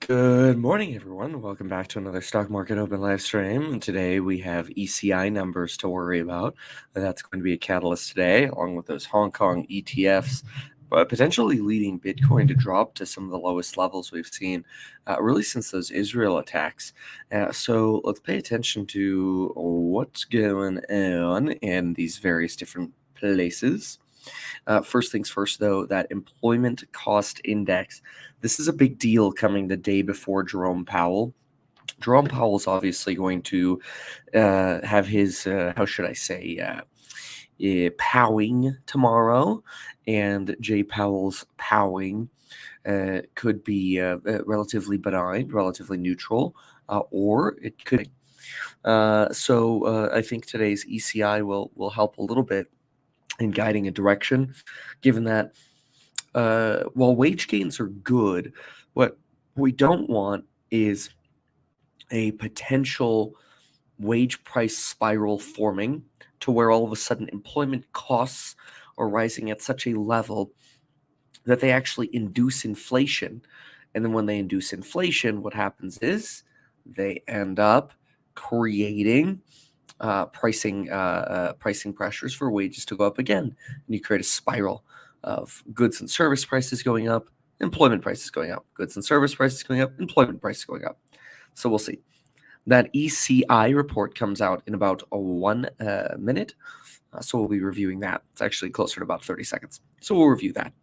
Good morning, everyone. Welcome back to another Stock Market Open live stream. And today we have ECI numbers to worry about. That's going to be a catalyst today, along with those Hong Kong ETFs, but potentially leading Bitcoin to drop to some of the lowest levels we've seen really since those Israel attacks. So let's pay attention to what's going on in these various different places. First things first, though, that employment cost index. This is a big deal coming the day before Jerome Powell. Jerome Powell is obviously going to have his, how should I say, powing tomorrow, and Jay Powell's powing could be relatively benign, relatively neutral, or it could. So I think today's ECI will help a little bit in guiding a direction, given that while wage gains are good, what we don't want is a potential wage price spiral forming to where all of a sudden employment costs are rising at such a level that they actually induce inflation. And then when they induce inflation, what happens is they end up creating pricing pressures for wages to go up again, and you create a spiral of goods and service prices going up, employment prices going up, goods and service prices going up, employment prices going up. So we'll see. That ECI report comes out in about 1 minute, so we'll be reviewing that. It's actually closer to about 30 seconds, so we'll review that.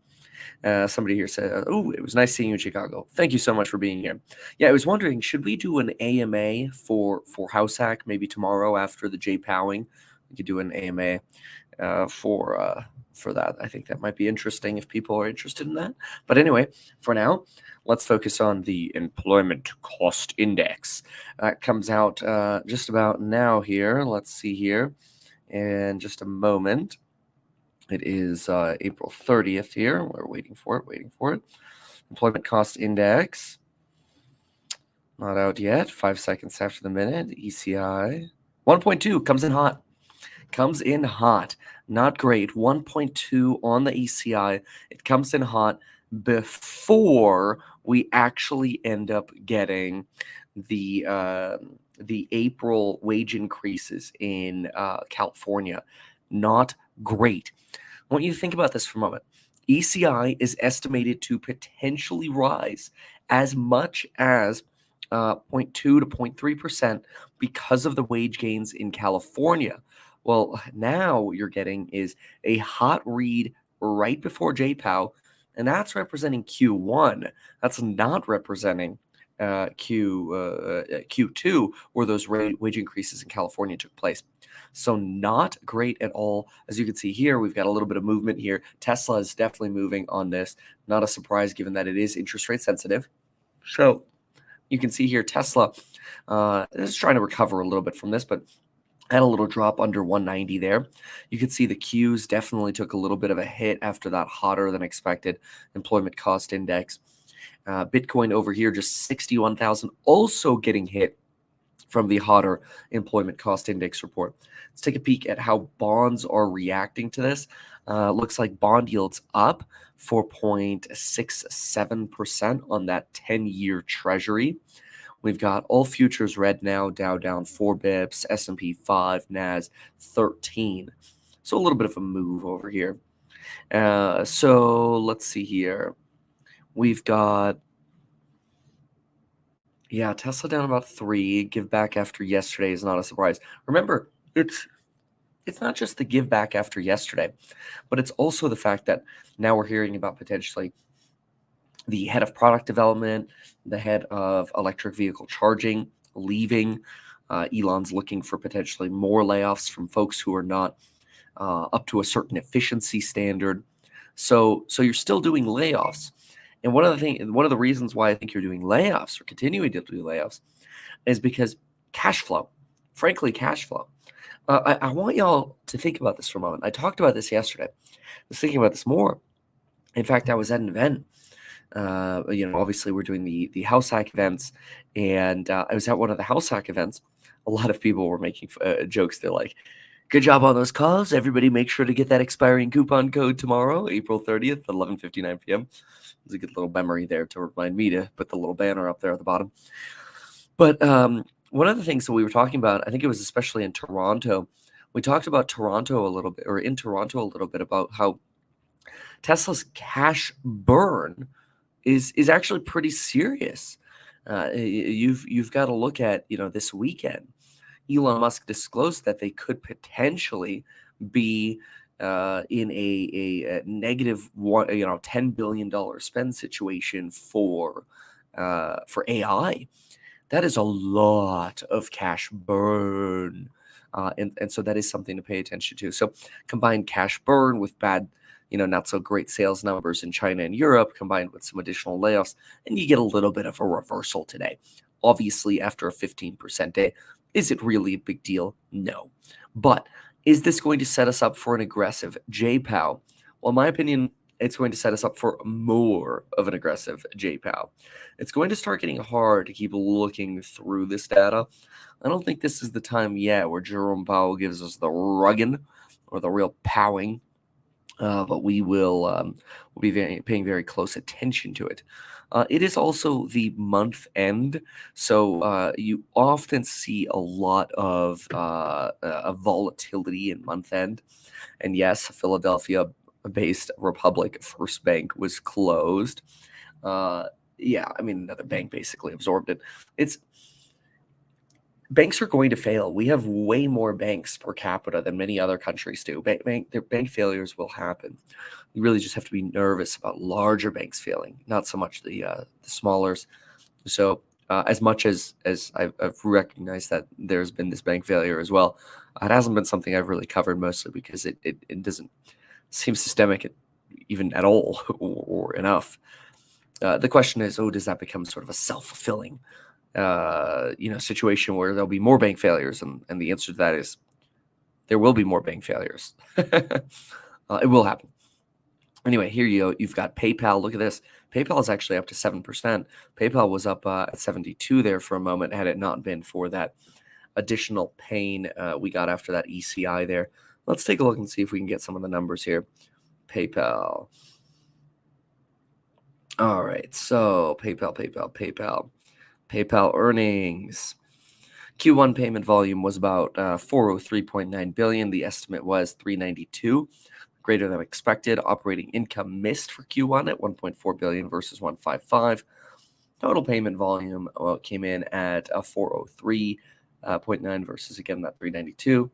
Somebody here said, "Oh, it was nice seeing you in Chicago. Thank you so much for being here." Yeah, I was wondering, should we do an AMA for House Hack maybe tomorrow after the Jay Powing? We could do an AMA for that. I think that might be interesting if people are interested in that. But anyway, for now, let's focus on the employment cost index. That comes out just about now here. Let's see here in just a moment. It is April 30th here. We're waiting for it. Employment cost index. Not out yet. 5 seconds after the minute. ECI. 1.2 comes in hot. Not great. 1.2 on the ECI. It comes in hot before we actually end up getting the April wage increases in California. Not great. I want you to think about this for a moment. ECI is estimated to potentially rise as much as 0.2 to 0.3% because of the wage gains in California. Well, now what you're getting is a hot read right before JPOW, and that's representing Q1. That's not representing Q2, where those wage increases in California took place. So not great at all. As you can see here, we've got a little bit of movement here. Tesla is definitely moving on this. Not a surprise given that it is interest rate sensitive. So you can see here Tesla is trying to recover a little bit from this, but had a little drop under 190 there. You can see the Qs definitely took a little bit of a hit after that hotter than expected employment cost index. Bitcoin over here, just 61,000, also getting hit from the hotter employment cost index report. Let's take a peek at how bonds are reacting to this. Looks like bond yields up 4.67% on that 10-year treasury. We've got all futures red now, Dow down 4 bips, S&P 5, Nas 13. So a little bit of a move over here. So let's see here. We've got, Tesla down about 3. Give back after yesterday is not a surprise. Remember, it's not just the give back after yesterday, but it's also the fact that now we're hearing about potentially the head of product development, the head of electric vehicle charging leaving. Elon's looking for potentially more layoffs from folks who are not up to a certain efficiency standard. So you're still doing layoffs. And one of the reasons why I think you're doing layoffs or continuing to do layoffs is because cash flow. Frankly, cash flow. I want y'all to think about this for a moment. I talked about this yesterday. I was thinking about this more. In fact, I was at an event. Obviously we're doing the House Hack events, and I was at one of the House Hack events. A lot of people were making jokes. They're like, Good job on those calls. Everybody make sure to get that expiring coupon code tomorrow, April 30th, 11:59 p.m. There's a good little memory there to remind me to put the little banner up there at the bottom. But one of the things that we were talking about, I think it was especially in Toronto, we talked about Toronto a little bit, or in Toronto a little bit, about how Tesla's cash burn is actually pretty serious. You've got to look at, this weekend. Elon Musk disclosed that they could potentially be in a negative $10 billion spend situation for AI. That is a lot of cash burn. And so that is something to pay attention to. So combine cash burn with bad, not so great sales numbers in China and Europe, combined with some additional layoffs, and you get a little bit of a reversal today. Obviously, after a 15% day, is it really a big deal? No. But is this going to set us up for an aggressive JPOW? Well, in my opinion, it's going to set us up for more of an aggressive JPOW. It's going to start getting hard to keep looking through this data. I don't think this is the time yet where Jerome Powell gives us the rugging or the real powing, but we'll be paying very close attention to it. It is also the month end, so you often see a lot of volatility in month end. And yes, Philadelphia-based Republic First Bank was closed. Another bank basically absorbed it. Banks are going to fail. We have way more banks per capita than many other countries do. Bank failures will happen. You really just have to be nervous about larger banks failing, not so much the smallers. So as much as I've recognized that there's been this bank failure as well, it hasn't been something I've really covered, mostly because it doesn't seem systemic even at all or enough. The question is, does that become sort of a self-fulfilling situation where there'll be more bank failures? And the answer to that is there will be more bank failures. It will happen. Anyway, here you've got PayPal. Look at this. PayPal is actually up to 7%. PayPal was up at 72 there for a moment, had it not been for that additional pain we got after that ECI there. Let's take a look and see if we can get some of the numbers here. PayPal. All right, so PayPal earnings. Q1 payment volume was about 403.9 billion. The estimate was 392, greater than expected. Operating income missed for Q1 at 1.4 billion versus 155. Total payment volume came in at 403.9 versus, again, that 392.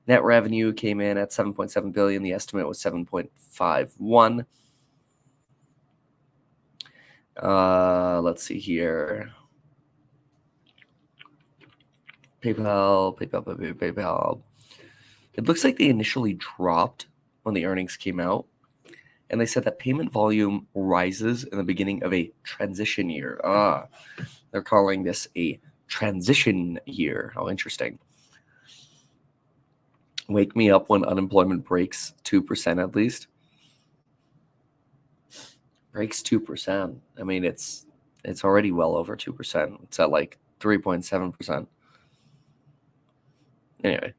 Net revenue came in at 7.7 billion. The estimate was 7.51. Let's see here. PayPal. It looks like they initially dropped when the earnings came out, and they said that payment volume rises in the beginning of a transition year. They're calling this a transition year. How interesting. Wake me up when unemployment breaks 2% at least. Breaks 2%. I mean, it's already well over 2%. It's at like 3.7%. Anyway,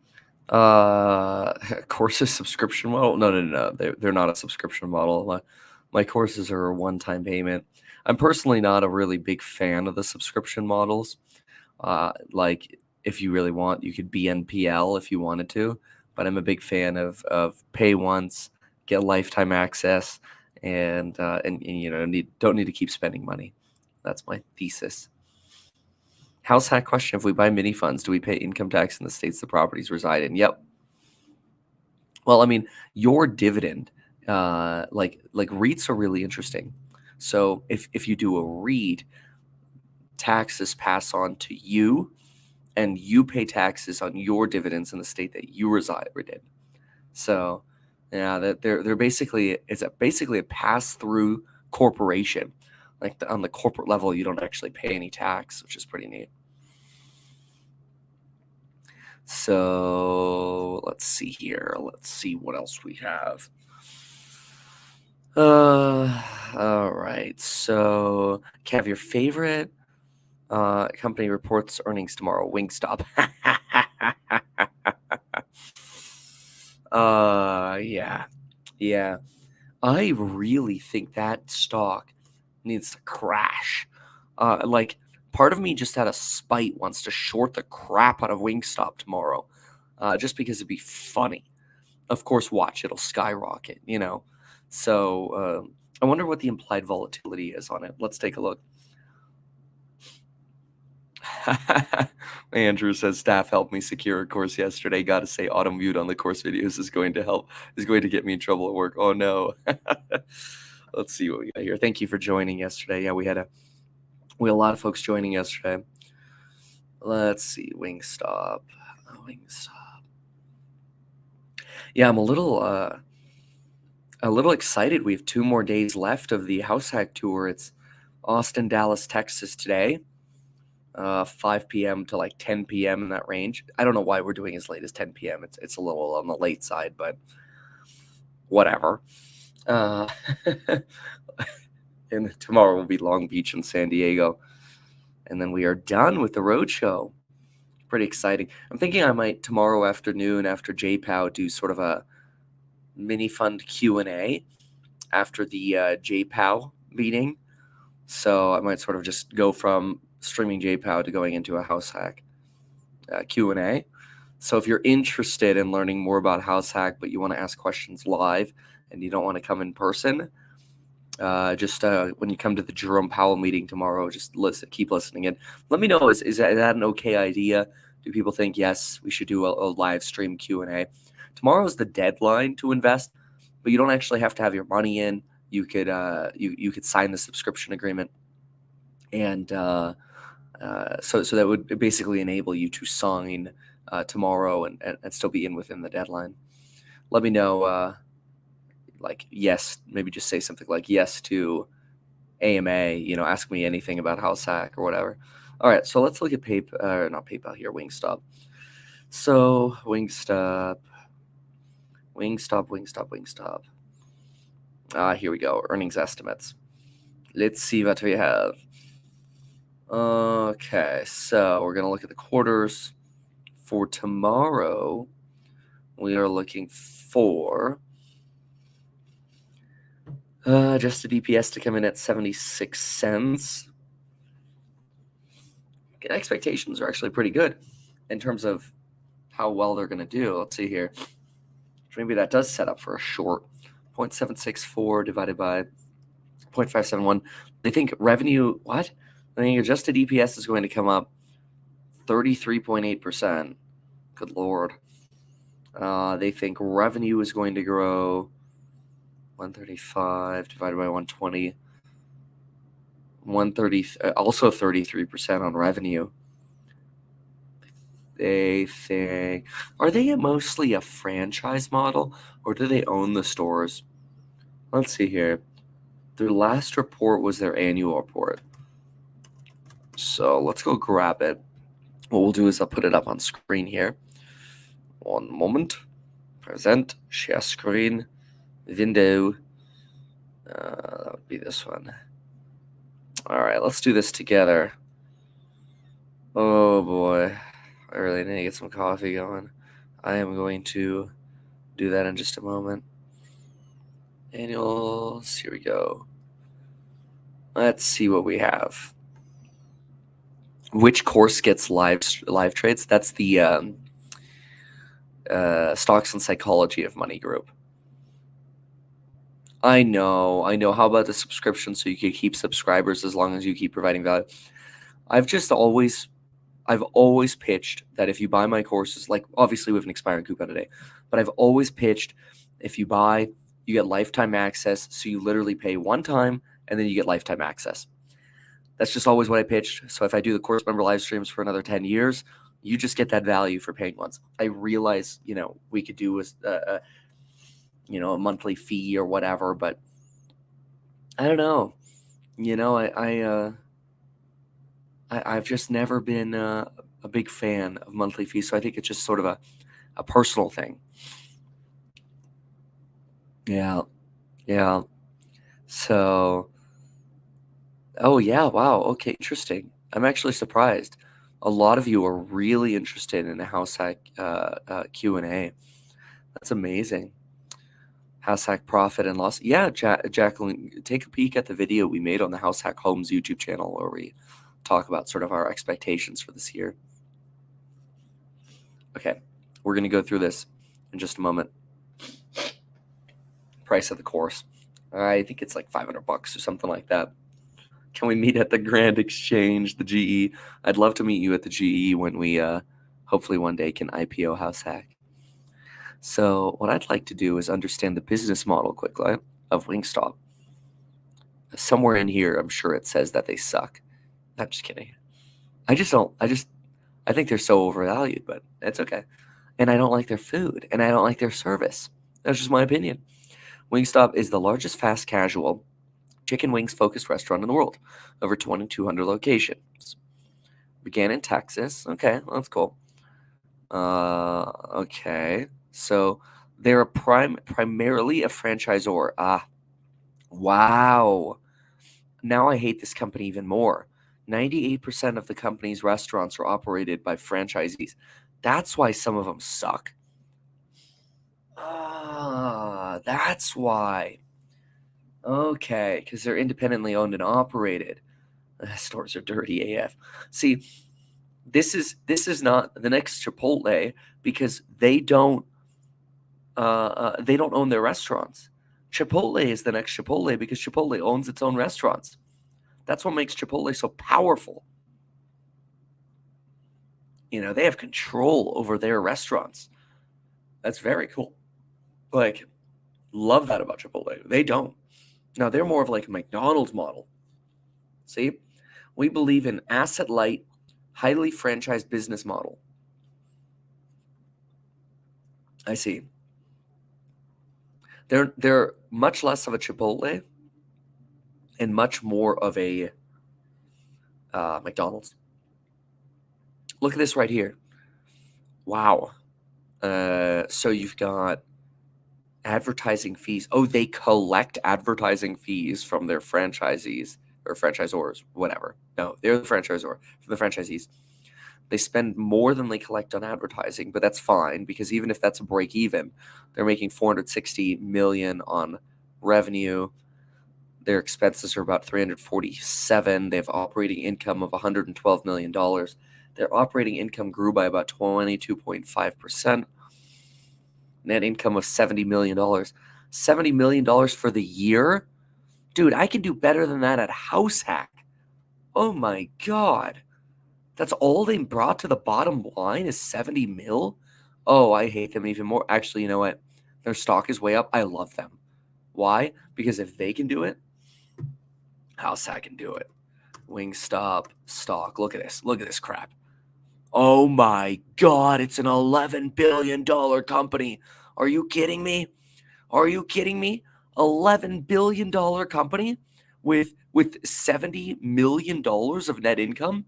courses subscription model? No. They're not a subscription model. My courses are a one-time payment. I'm personally not a really big fan of the subscription models. Like, if you really want, you could be NPL if you wanted to, but I'm a big fan of pay once, get lifetime access, and don't need to keep spending money. That's my thesis. House hack question: if we buy mini funds, do we pay income tax in the states the properties reside in? Yep. Well, I mean, your dividend, like REITs are really interesting. So if you do a REIT, taxes pass on to you, and you pay taxes on your dividends in the state that you reside in. So, yeah, that they're basically a pass-through corporation. Like on the corporate level, you don't actually pay any tax, which is pretty neat. So let's see here. Let's see what else we have. All right. So, Kev, your favorite company reports earnings tomorrow. Wingstop. Yeah. Yeah. I really think that stock needs to crash. Like, part of me just out of spite wants to short the crap out of Wingstop tomorrow, just because it'd be funny. Of course, watch, it'll skyrocket, you know? So, I wonder what the implied volatility is on it. Let's take a look. Andrew says staff helped me secure a course yesterday. Gotta say, auto mute on the course videos is going to get me in trouble at work. Oh no. Let's see what we got here. Thank you for joining yesterday. Yeah, we had a lot of folks joining yesterday. Let's see, Wingstop. Wingstop. Yeah, I'm a little excited. We have 2 more days left of the House Hack Tour. It's Austin, Dallas, Texas today. 5 p.m. to like 10 p.m. in that range. I don't know why we're doing as late as 10 p.m. It's a little on the late side, but whatever. Uh, and tomorrow will be Long Beach and San Diego, and then we are done with the road show. Pretty exciting. I'm thinking I might tomorrow afternoon after JPOW do sort of a mini fund Q&A after the JPOW meeting. So I might sort of just go from streaming JPOW to going into a House Hack Q&A. So if you're interested in learning more about House Hack, but you want to ask questions live and you don't want to come in person, just when you come to the Jerome Powell meeting tomorrow, just keep listening in. Let me know, is that an okay idea? Do people think, yes, we should do a live stream Q&A? Tomorrow is the deadline to invest, but you don't actually have to have your money in. You could you could sign the subscription agreement, and so that would basically enable you to sign tomorrow and still be in within the deadline. Let me know, like, yes, maybe just say something like yes to AMA, ask me anything about House Hack or whatever. All right, so let's look at not PayPal here, Wingstop. So Wingstop. Here we go, earnings estimates. Let's see what we have. Okay, so we're going to look at the quarters. For tomorrow, we are looking for adjusted EPS to come in at 76 cents. Expectations are actually pretty good in terms of how well they're going to do. Let's see here. Maybe that does set up for a short. 0.764 divided by 0.571. They think revenue, what? I think adjusted EPS is going to come up 33.8%. Good Lord. They think revenue is going to grow 135 divided by 120. 130, also 33% on revenue. They think, are they mostly a franchise model or do they own the stores? Let's see here. Their last report was their annual report. So let's go grab it. What we'll do is I'll put it up on screen here. One moment. Present, share screen, window. That would be this one. All right, let's do this together. Oh boy, I really need to get some coffee going. I am going to do that in just a moment. Annuals, here we go. Let's see what we have. Which course gets live trades? That's the Stocks and Psychology of Money group. I know. How about the subscription so you can keep subscribers as long as you keep providing value? I've always pitched that if you buy my courses, like obviously we have an expiring coupon today, but I've always pitched if you buy, you get lifetime access. So you literally pay one time and then you get lifetime access. That's just always what I pitched. So if I do the course member live streams for another 10 years, you just get that value for paying once. I realize, we could do a monthly fee or whatever, but I don't know. I've just never been a big fan of monthly fees, so I think it's just sort of a personal thing. Yeah. So, oh yeah, wow. Okay, interesting. I'm actually surprised. A lot of you are really interested in a House Hack Q&A. That's amazing. House hack profit and loss. Yeah, Jacqueline, take a peek at the video we made on the House Hack Homes YouTube channel where we talk about sort of our expectations for this year. Okay, we're going to go through this in just a moment. Price of the course. I think it's like $500 or something like that. Can we meet at the Grand Exchange, the GE? I'd love to meet you at the GE when we hopefully one day can IPO House Hack. So what I'd like to do is understand the business model quickly of Wingstop. Somewhere in here, I'm sure it says that they suck. I'm just kidding. I think they're so overvalued, but it's okay. And I don't like their food, and I don't like their service. That's just my opinion. Wingstop is the largest fast casual chicken wings focused restaurant in the world, over 2,200 locations. Began in Texas. Okay, well, that's cool. Okay. So they're primarily a franchisor. Wow. Now I hate this company even more. 98% of the company's restaurants are operated by franchisees. That's why some of them suck. That's why. Okay, because they're independently owned and operated. Stores are dirty AF. See, this is not the next Chipotle because they don't own their restaurants. Chipotle is the next Chipotle because Chipotle owns its own restaurants. That's what makes Chipotle so powerful. They have control over their restaurants. That's very cool. Like, love that about Chipotle. They don't. Now, they're more of like a McDonald's model. See, we believe in asset light, highly franchised business model. I see. They're much less of a Chipotle and much more of a McDonald's. Look at this right here. Wow. So you've got advertising fees. Oh, they collect advertising fees from their franchisees or franchisors, whatever. No, they're the franchisor from the franchisees. They spend more than they collect on advertising, but that's fine because even if that's a break even, they're making $460 million on revenue. Their expenses are about 347. They have operating income of $112 million. Their operating income grew by about 22.5%. Net income of $70 million. $70 million for the year? Dude, I can do better than that at House Hack. Oh my God. That's all they brought to the bottom line is 70 mil? Oh, I hate them even more. Actually, you know what? Their stock is way up. I love them. Why? Because if they can do it, House Hack can do it. Wingstop stock. Look at this. Look at this crap. Oh my God, it's an $11 billion company. Are you kidding me? Are you kidding me? $11 billion company with $70 million of net income?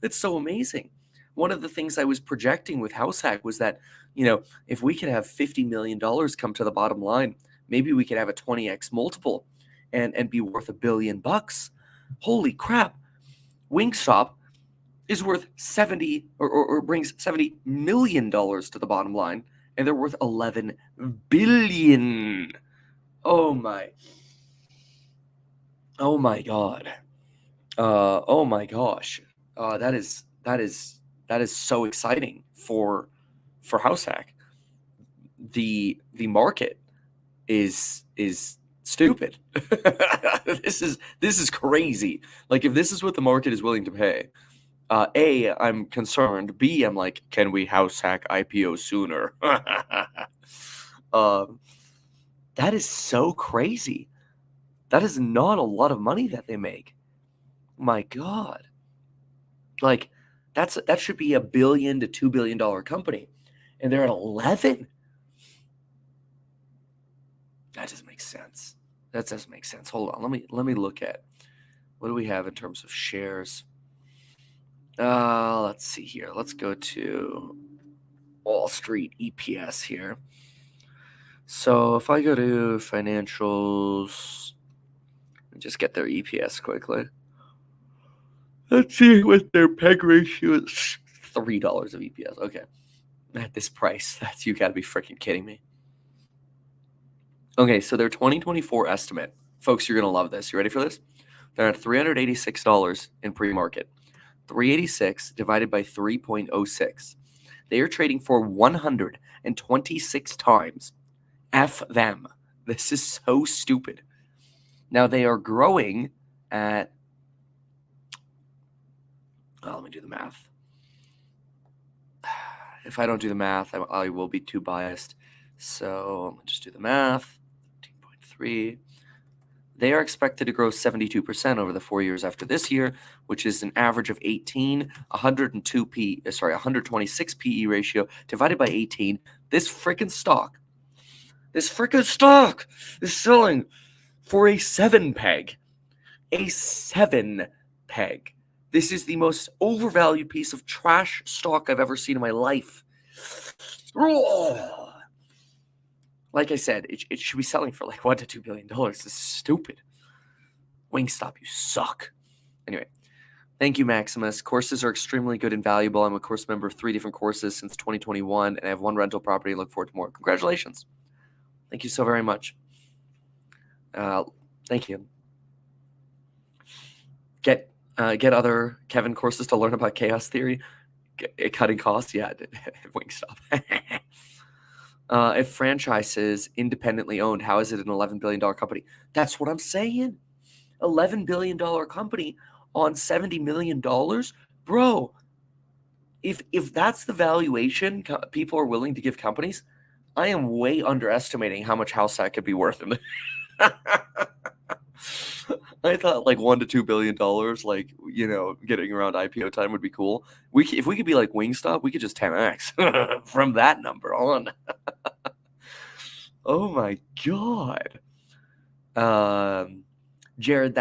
That's so amazing. One of the things I was projecting with House Hack was that, if we could have $50 million come to the bottom line, maybe we could have a 20x multiple and be worth $1 billion. Holy crap. Wingstop is worth 70 or brings $70 million to the bottom line, and they're worth 11 billion. Oh my God. Oh my gosh. That is so exciting for House Hack. The market is stupid. This is crazy. Like, if this is what the market is willing to pay, A, I'm concerned. B, I'm like, can we House Hack IPO sooner? That is so crazy. That is not a lot of money that they make. My God. Like, that should be $1 billion to $2 billion company, and they're at 11. That doesn't make sense. That doesn't make sense. Hold on. Let me look at what do we have in terms of shares. Let's see here. Let's go to Wall Street EPS here. So if I go to financials and just get their EPS quickly. Let's see what their PEG ratio is. $3 of EPS. Okay. At this price, you gotta be freaking kidding me. Okay, so their 2024 estimate, folks, you're going to love this. You ready for this? They're at $386 in pre-market. 386 divided by 3.06. They are trading for 126 times. F them. This is so stupid. Now they are growing at, let me do the math. If I don't do the math, I will be too biased. So let me just do the math. 13.3. They are expected to grow 72% over the 4 years after this year, which is an average of 18, 126 PE ratio divided by 18. This freaking stock is selling for a 7 peg. A 7 peg. This is the most overvalued piece of trash stock I've ever seen in my life. Like I said, it should be selling for like $1 to $2 billion. This is stupid. Wingstop, you suck. Anyway, thank you, Maximus. Courses are extremely good and valuable. I'm a course member of 3 different courses since 2021, and I have 1 rental property and look forward to more. Congratulations. Thank you so very much. Thank you. Get other Kevin courses to learn about chaos theory. Cutting costs, yeah, Wingstop. If franchise is independently owned, how is it an $11 billion company? That's what I'm saying. $11 billion company on $70 million? Bro, if that's the valuation people are willing to give companies, I am way underestimating how much house that could be worth. I thought like $1 to $2 billion, like, getting around IPO time would be cool. If we could be like Wingstop, we could just 10x from that number on. Oh my God. Jared,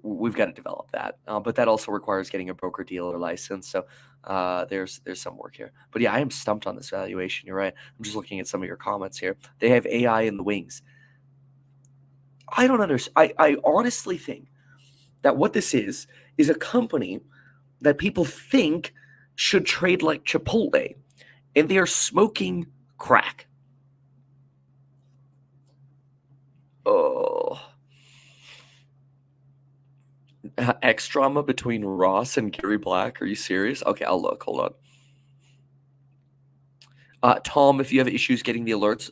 we've got to develop that. But that also requires getting a broker dealer license. So there's some work here. But yeah, I am stumped on this valuation. You're right. I'm just looking at some of your comments here. They have AI in the wings. I don't understand. I honestly think that what this is a company that people think should trade like Chipotle, and they are smoking crack. Oh. X drama between Ross and Gary Black. Are you serious? Okay, I'll look. Hold on. Tom, if you have issues getting the alerts,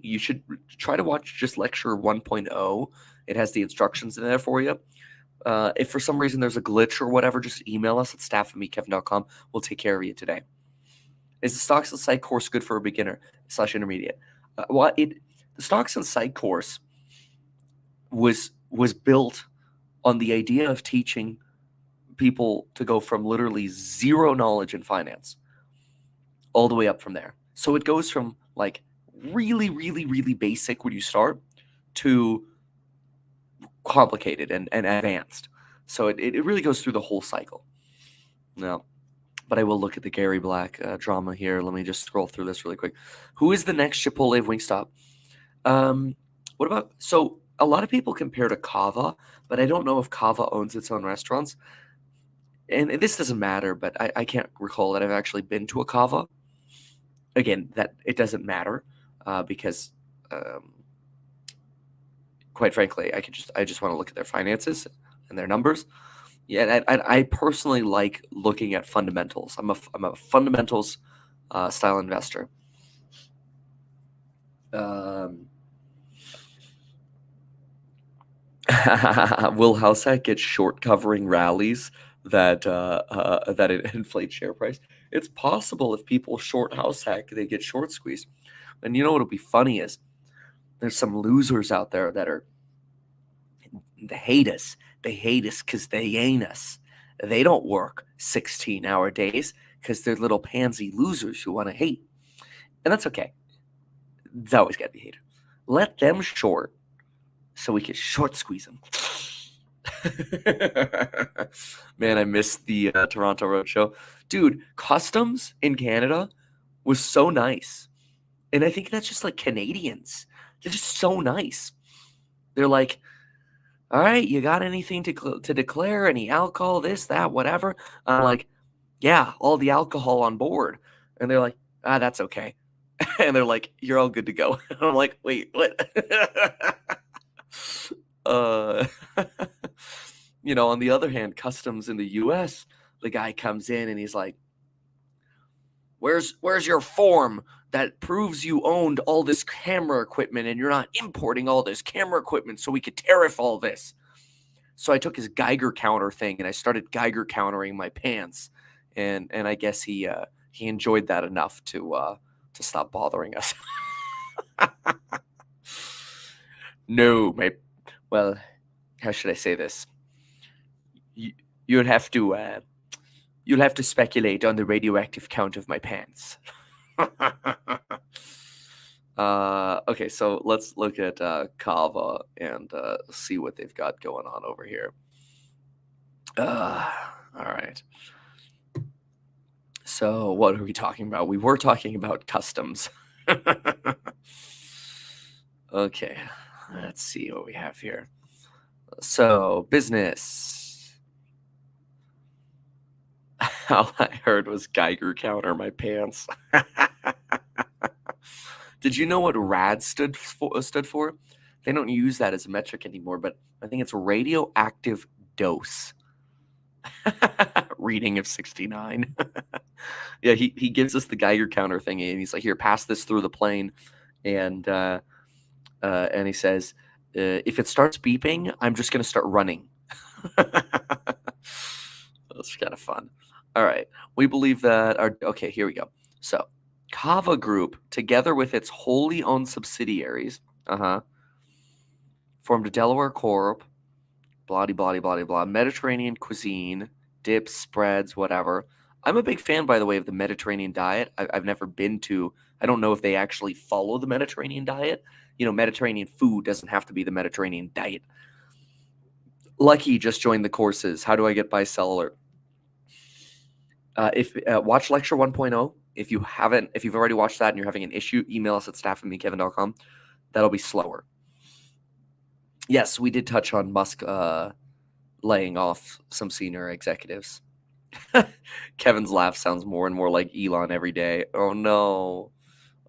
you should try to watch just lecture 1.0. It has the instructions in there for you. If for some reason there's a glitch or whatever, just email us at staff@meetkevin.com. We'll take care of you today. Is the Stocks and Psych course good for a beginner / intermediate? The Stocks and Psych course was built on the idea of teaching people to go from literally zero knowledge in finance all the way up from there. So it goes from like really, really, really basic when you start to complicated and advanced. So it really goes through the whole cycle. No, but I will look at the Gary Black drama here. Let me just scroll through this really quick. Who is the next Chipotle of Wingstop? What about, so a lot of people compare to Cava, but I don't know if Cava owns its own restaurants. And this doesn't matter, but I can't recall that I've actually been to a Cava. Again, that it doesn't matter because, quite frankly, I just want to look at their finances and their numbers. Yeah, and I personally like looking at fundamentals. I'm a fundamentals style investor. Will Househack get short covering rallies that it inflates share price? It's possible if people short Househack, they get short squeezed. And you know what'll be funny is there's some losers out there that they hate us. They hate us because they ain't us. They don't work 16-hour days because they're little pansy losers who want to hate. And that's okay. It's always got to be hated. Let them short so we can short squeeze them. Man, I missed the Toronto Roadshow. Dude, customs in Canada was so nice. And I think that's just like Canadians. They're just so nice. They're like, all right, you got anything to declare? Any alcohol, this, that, whatever? I'm like, yeah, all the alcohol on board. And they're like, that's okay. And they're like, "You're all good to go." And I'm like, "Wait, what?" uh, on the other hand, customs in the U.S., the guy comes in and he's like, "Where's your form that proves you owned all this camera equipment and you're not importing all this camera equipment so we could tariff all this?" So I took his Geiger counter thing and I started Geiger countering my pants, and I guess he enjoyed that enough to stop bothering us. No, well, how should I say this? You, you'd have to you'll have to speculate on the radioactive count of my pants. Okay, so let's look at Cava and see what they've got going on over here. All right. So what are we talking about? We were talking about customs. Okay, let's see what we have here. So business. All I heard was Geiger counter my pants. Did you know what RAD stood for? They don't use that as a metric anymore, but I think it's radioactive dose. Reading of 69. Yeah, he gives us the Geiger counter thing, and he's like, "Here, pass this through the plane," and he says, "If it starts beeping, I'm just gonna start running." That's kind of fun. All right, we believe that okay, here we go. So, Cava Group, together with its wholly owned subsidiaries, formed a Delaware Corp. Blah blah blah blah. Mediterranean cuisine, dips, spreads, whatever. I'm a big fan, by the way, of the Mediterranean diet. I've never been to. I don't know if they actually follow the Mediterranean diet. Mediterranean food doesn't have to be the Mediterranean diet. Lucky just joined the courses. How do I get bicellular? If watch lecture 1.0. If you've already watched that and you're having an issue, email us at staff@mekevin.com. That'll be slower. Yes, we did touch on Musk laying off some senior executives. Kevin's laugh sounds more and more like Elon every day. Oh no,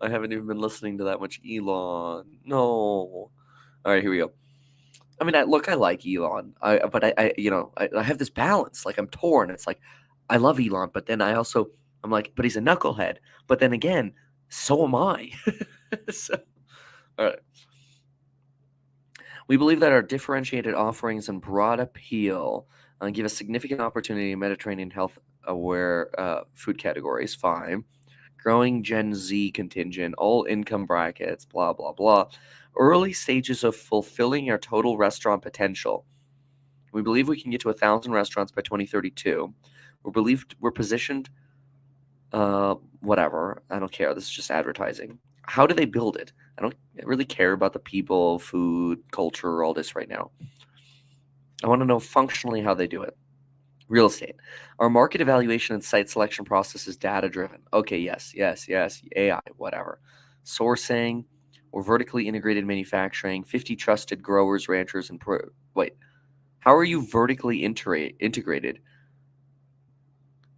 I haven't even been listening to that much Elon. No. All right, here we go. I mean, I like Elon, but I have this balance. Like I'm torn. It's like I love Elon, but then I'm like, but he's a knucklehead. But then again, so am I. So, all right. We believe that our differentiated offerings and broad appeal give a significant opportunity in Mediterranean health-aware food categories. Fine. Growing Gen Z contingent, all income brackets, blah, blah, blah. Early stages of fulfilling our total restaurant potential. We believe we can get to 1,000 restaurants by 2032. We're positioned, whatever. I don't care. This is just advertising. How do they build it? I don't really care about the people, food, culture, all this right now. I want to know functionally how they do it. Real estate. Our market evaluation and site selection process is data-driven. Okay, yes. AI, whatever. Sourcing or vertically integrated manufacturing, 50 trusted growers, ranchers, and wait. How are you vertically integrated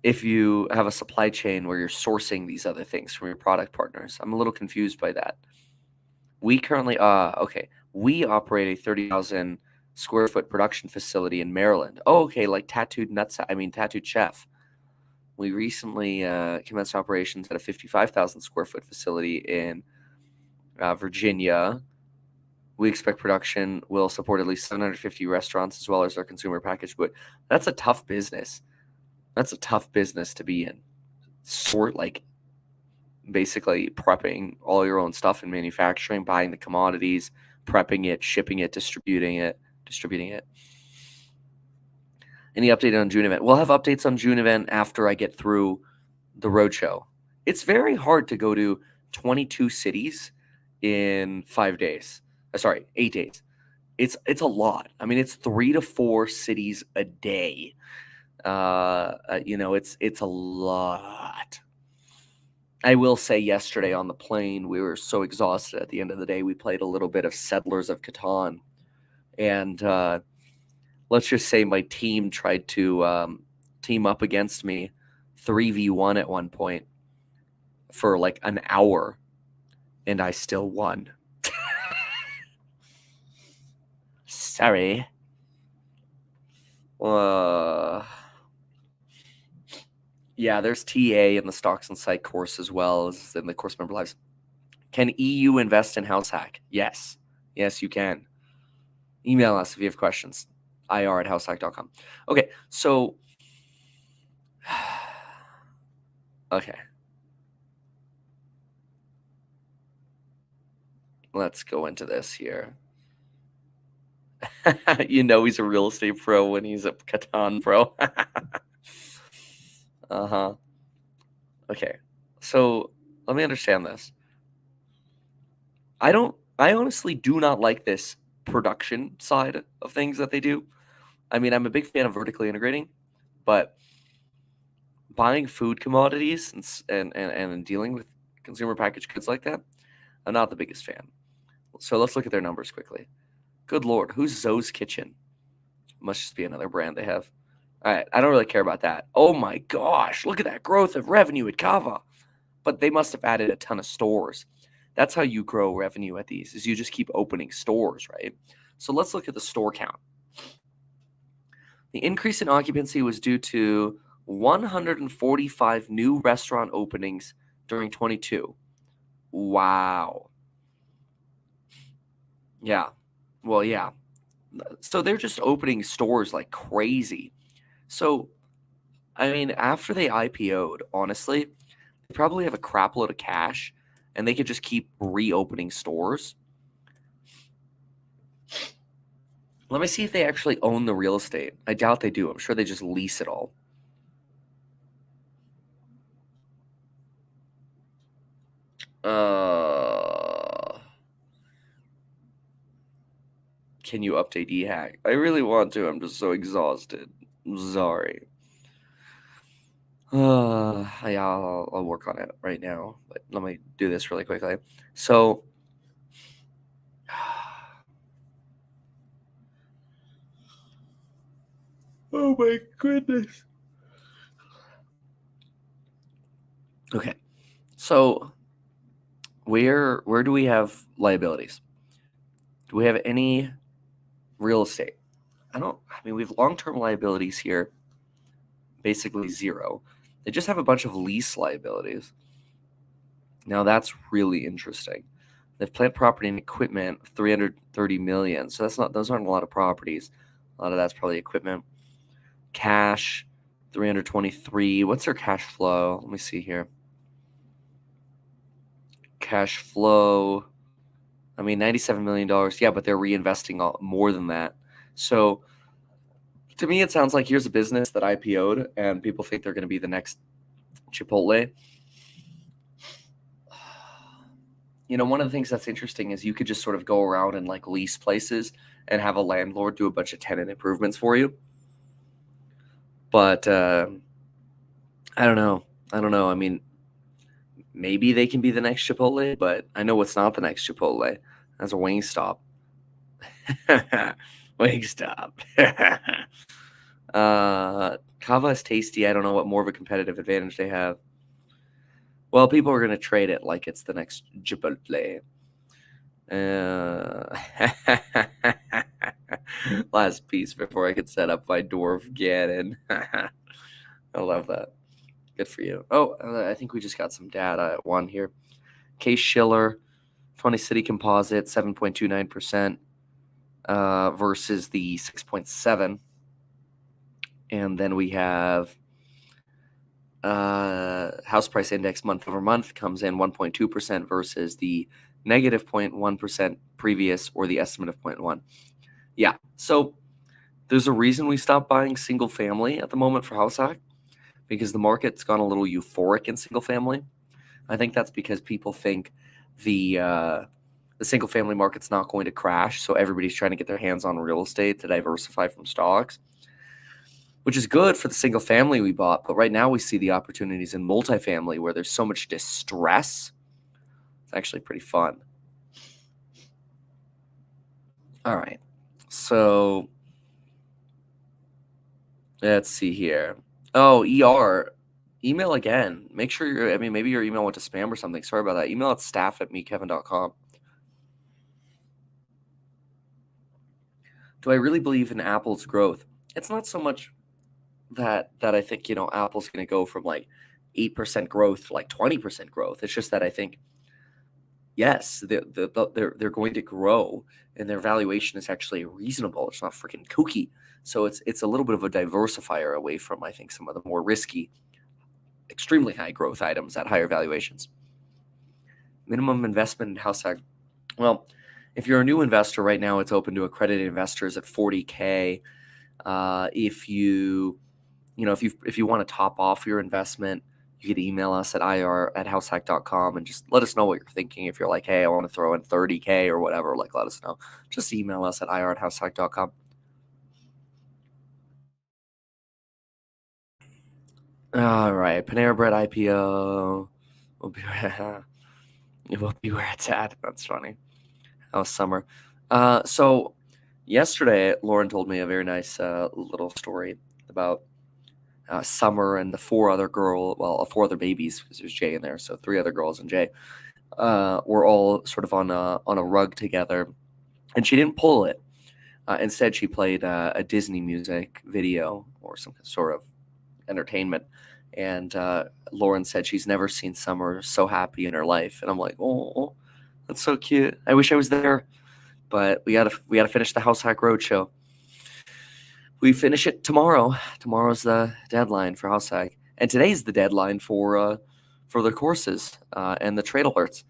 if you have a supply chain where you're sourcing these other things from your product partners? I'm a little confused by that. We currently, we operate a 30,000 square foot production facility in Maryland. Oh, okay, like Tattooed Chef. We recently commenced operations at a 55,000 square foot facility in Virginia. We expect production will support at least 750 restaurants as well as our consumer package. But that's a tough business. That's a tough business to be in. Basically prepping all your own stuff and manufacturing, buying the commodities, prepping it, shipping it, distributing it. Any update on June event? We'll have updates on June event after I get through the roadshow. It's very hard to go to 22 cities in 5 days. 8 days. It's a lot. I mean, it's 3 to 4 cities a day. It's a lot. I will say yesterday on the plane, we were so exhausted at the end of the day, we played a little bit of Settlers of Catan. And let's just say my team tried to team up against me 3v1 at one point for like an hour. And I still won. Sorry. Yeah, there's TA in the Stocks and Psych course as well as in the course member lives. Can EU invest in house hack? Yes. Yes, you can. Email us if you have questions. ir@househack.com. Okay, so okay. Let's go into this here. He's a real estate pro when he's a Catan pro. Uh-huh. Okay. So let me understand this. I honestly do not like this production side of things that they do. I mean, I'm a big fan of vertically integrating, but buying food commodities and dealing with consumer packaged goods like that, I'm not the biggest fan. So let's look at their numbers quickly. Good Lord, who's Zoe's Kitchen? Must just be another brand they have. All right, I don't really care about that. Oh my gosh, look at that growth of revenue at Cava. But they must have added a ton of stores. That's how you grow revenue at these, is you just keep opening stores, right? So let's look at the store count. The increase in occupancy was due to 145 new restaurant openings during 22. Wow. Yeah. Well, yeah. So they're just opening stores like crazy. So, I mean, after they IPO'd, honestly, they probably have a crap load of cash and they could just keep reopening stores. Let me see if they actually own the real estate. I doubt they do. I'm sure they just lease it all. Can you update eHack? I really want to. I'm just so exhausted. I'm sorry. Yeah, I'll work on it right now. But let me do this really quickly. So, oh my goodness. Okay, so where do we have liabilities? Do we have any real estate? I mean, we have long-term liabilities here, basically zero. They just have a bunch of lease liabilities. Now that's really interesting. They have plant, property, and equipment of 330 million. So those aren't a lot of properties. A lot of that's probably equipment. Cash, 323. What's their cash flow? Let me see here. Cash flow, I mean, $97 million. Yeah, but they're reinvesting more than that. So to me, it sounds like here's a business that IPO'd and people think they're going to be the next Chipotle. One of the things that's interesting is you could just sort of go around and like lease places and have a landlord do a bunch of tenant improvements for you. But I don't know. I mean, maybe they can be the next Chipotle, but I know it's not the next Chipotle. That's a Wingstop. Wingstop. Cava is tasty. I don't know what more of a competitive advantage they have. Well, people are going to trade it like it's the next Chipotle. Last piece before I could set up my dwarf Ganon. I love that. Good for you. Oh, I think we just got some data at one here. Case Schiller, 20 City Composite, 7.29% versus the 6.7. And then we have house price index month over month comes in 1.2% versus the negative 0.1% previous, or the estimate of 0.1. Yeah, so there's a reason we stopped buying single family at the moment for house hack, because the market's gone a little euphoric in single family. I think that's because people think the single family market's not going to crash, so everybody's trying to get their hands on real estate to diversify from stocks, which is good for the single family we bought. But right now we see the opportunities in multifamily where there's so much distress. It's actually pretty fun. All right, so let's see here. Oh, Email again. Make sure I mean, maybe your email went to spam or something. Sorry about that. Email at staff@meetkevin.com. Do I really believe in Apple's growth? It's not so much that I think, Apple's going to go from like 8% growth to like 20% growth. It's just that I think, yes, they're going to grow, and their valuation is actually reasonable. It's not freaking kooky. So it's a little bit of a diversifier away from, I think, some of the more risky, extremely high growth items at higher valuations. Minimum investment in house hack. Well, if you're a new investor right now, it's open to accredited investors at 40K. If you want to top off your investment, you could email us at ir@househack.com and just let us know what you're thinking. If you're like, hey, I want to throw in 30K or whatever, like, let us know. Just email us at ir@househack.com. All right, Panera Bread IPO. We'll be, we'll be where it's at. That's funny. That was summer. So yesterday, Lauren told me a very nice little story about Summer and the four other babies, because there's Jay in there, so three other girls and Jay were all sort of on a rug together, and she didn't pull it. Instead, she played a Disney music video or some sort of entertainment, and Lauren said she's never seen Summer so happy in her life, and I'm like, oh, that's so cute. I wish I was there, but we gotta finish the House Hack Roadshow. We finish it tomorrow. Tomorrow's the deadline for House Hack, and today's the deadline for the courses and the trade alerts.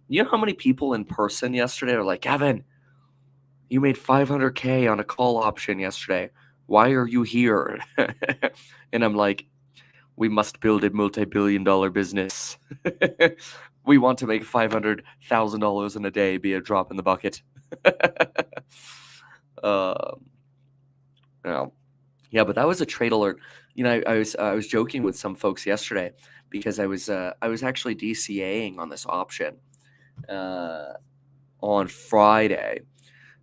You know how many people in person yesterday are like, Kevin, you made 500K on a call option yesterday. Why are you here? And I'm like, we must build a multi-billion-dollar business. We want to make $500,000 in a day be a drop in the bucket. Yeah, but that was a trade alert. I was joking with some folks yesterday because I was actually DCAing on this option on Friday.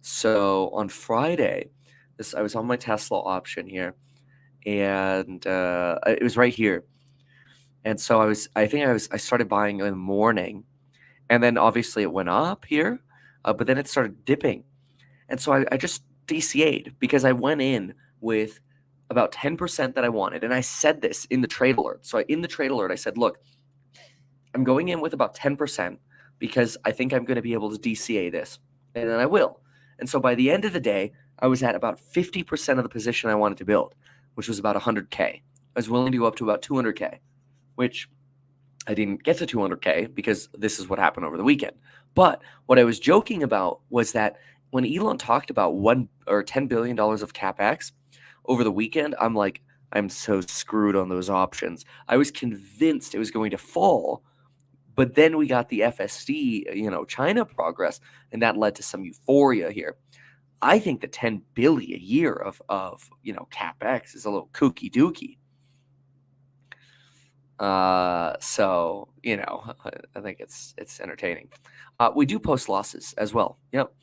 So on Friday, I was on my Tesla option here, and it was right here. And so I started buying in the morning, and then obviously it went up here, but then it started dipping. And so I just DCA'd because I went in with about 10% that I wanted. And I said this in the trade alert. So in the trade alert, I said, look, I'm going in with about 10% because I think I'm going to be able to DCA this, and then I will. And so by the end of the day, I was at about 50% of the position I wanted to build, which was about 100K. I was willing to go up to about 200K, which I didn't get to 200K because this is what happened over the weekend. But what I was joking about was that when Elon talked about $10 billion of CapEx over the weekend, I'm like, I'm so screwed on those options. I was convinced it was going to fall, but then we got the FSD, China progress, and that led to some euphoria here. I think the 10 billion a year of CapEx is a little kooky dookie. So I think it's entertaining. We do post losses as well. Yep,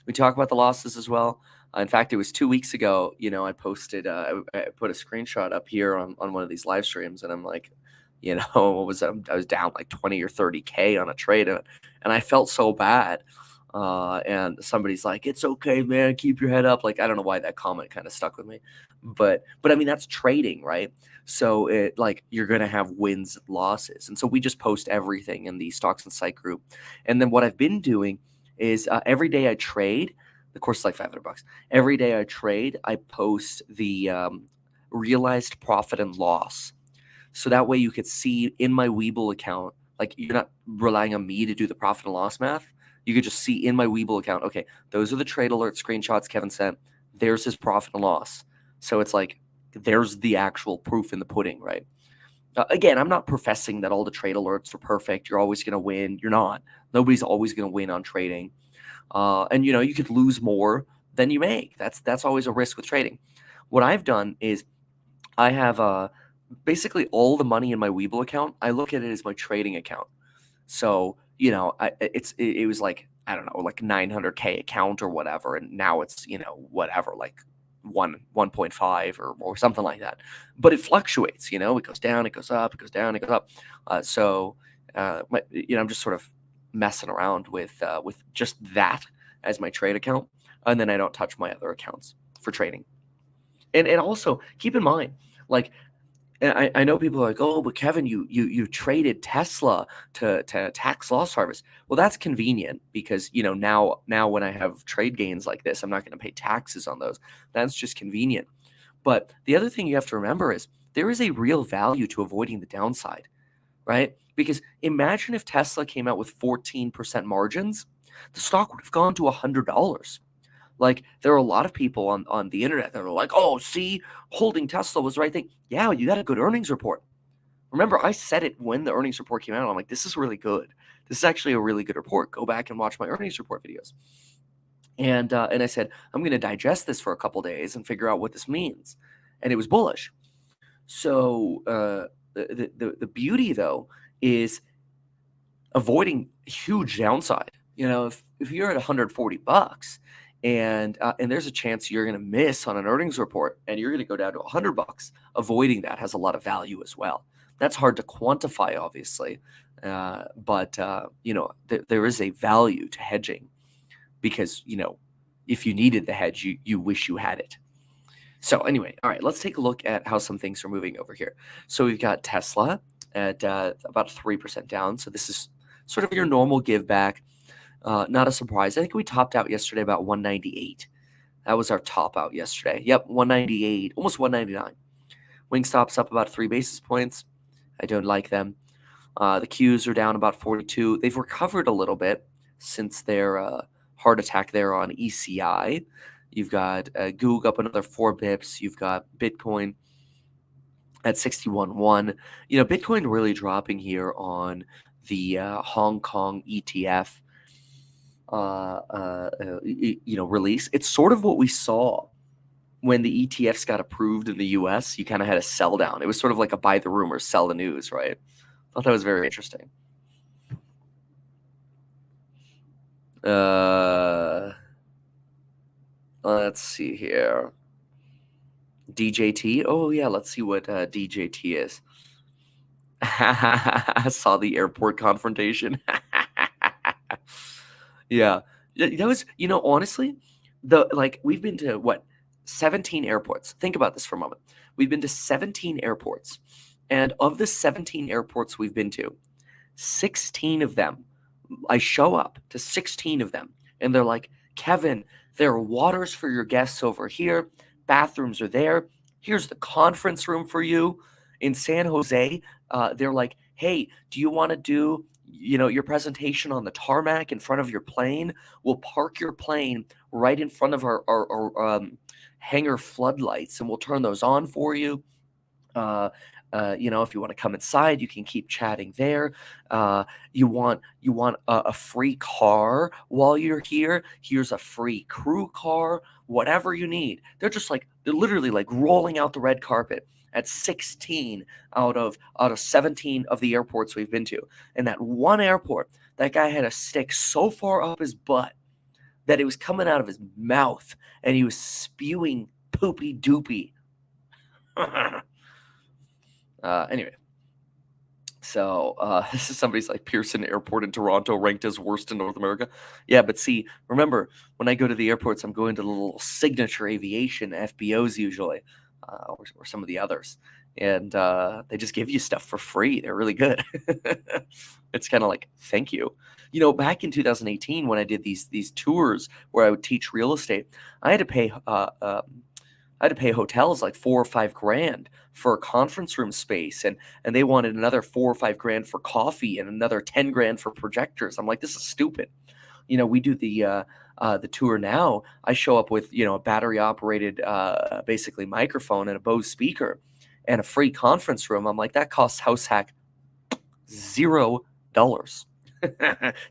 we talk about the losses as well. In fact, it was 2 weeks ago. I posted, I put a screenshot up here on one of these live streams, and I'm like, what was that? I was down like 20 or 30K on a trade, and I felt so bad. And somebody's like, "It's okay, man. Keep your head up." Like, I don't know why that comment kind of stuck with me, but I mean, that's trading, right? So you're gonna have wins and losses, and so we just post everything in the Stocks and Psych group. And then what I've been doing is every day I trade. The course is like $500. Every day I trade, I post the realized profit and loss. So that way you could see in my Webull account, like you're not relying on me to do the profit and loss math. You could just see in my Webull account, okay, those are the trade alert screenshots Kevin sent. There's his profit and loss. So it's like, there's the actual proof in the pudding, right? Again, I'm not professing that all the trade alerts are perfect. You're always going to win. You're not. Nobody's always going to win on trading. And you could lose more than you make. That's always a risk with trading. What I've done is I have basically all the money in my Webull account. I look at it as my trading account. So it was like, I don't know, like 900K account or whatever, and now it's whatever, like 1.5 or something like that. But it fluctuates, it goes down, it goes up, it goes down, it goes up. I'm just sort of messing around with just that as my trade account, and then I don't touch my other accounts for trading. And also keep in mind, like, and I know people are like, oh, but Kevin, you traded Tesla to tax loss harvest. Well, that's convenient because now when I have trade gains like this, I'm not going to pay taxes on those. That's just convenient. But the other thing you have to remember is there is a real value to avoiding the downside, right? Because imagine if Tesla came out with 14% margins, the stock would have gone to $100. Like, there are a lot of people on the internet that are like, oh, see, holding Tesla was the right thing. Yeah, you got a good earnings report. Remember, I said it when the earnings report came out. I'm like, this is really good. This is actually a really good report. Go back and watch my earnings report videos. And I said, I'm going to digest this for a couple days and figure out what this means. And it was bullish. So the beauty, though, is avoiding huge downside. If you're at $140 and there's a chance you're going to miss on an earnings report and you're going to go down to $100, avoiding that has a lot of value as well. That's hard to quantify, obviously, but there is a value to hedging because if you needed the hedge, you wish you had it. So anyway, all right, let's take a look at how some things are moving over here. So we've got Tesla at about 3% down. So this is sort of your normal give back. Not a surprise. I think we topped out yesterday about 198. That was our top out yesterday. Yep, 198, almost 199. Wingstop's up about 3 basis points. I don't like them. The Qs are down about 42. They've recovered a little bit since their heart attack there on ECI. You've got Goog up another 4 bips. You've got Bitcoin at 61.1. Bitcoin really dropping here on the Hong Kong ETF release. It's sort of what we saw when the ETFs got approved in the US. You kind of had a sell down. It was sort of like a buy the rumors, sell the news, right? I thought that was very interesting. Let's see here. DJT. Oh yeah, let's see what DJT is. I saw the airport confrontation. Yeah. That was, honestly, we've been to what? 17 airports. Think about this for a moment. We've been to 17 airports. And of the 17 airports we've been to, 16 of them, I show up to 16 of them, and they're like, Kevin, there are waters for your guests over here. Bathrooms are there. Here's the conference room for you. In San Jose, they're like, hey, do you want to do your presentation on the tarmac in front of your plane? We'll park your plane right in front of our hangar floodlights, and we'll turn those on for you. If you want to come inside, you can keep chatting there. You want a free car while you're here? Here's a free crew car. Whatever you need. They're literally like rolling out the red carpet at 16 out of 17 of the airports we've been to. And that one airport, that guy had a stick so far up his butt that it was coming out of his mouth, and he was spewing poopy doopy. Anyway, so this is somebody's like Pearson Airport in Toronto ranked as worst in North America. Yeah, but see, remember, when I go to the airports, I'm going to the little Signature Aviation FBOs usually, or some of the others, and they just give you stuff for free. They're really good. It's kind of like, thank you. Back in 2018 when I did these tours where I would teach real estate, I had to pay hotels like $4 or $5 grand for a conference room space, and they wanted another $4 or $5 grand for coffee and another 10 grand for projectors. I'm like, this is stupid. We do the tour now. I show up with a battery operated basically microphone and a Bose speaker and a free conference room. I'm like, that costs house hack $0.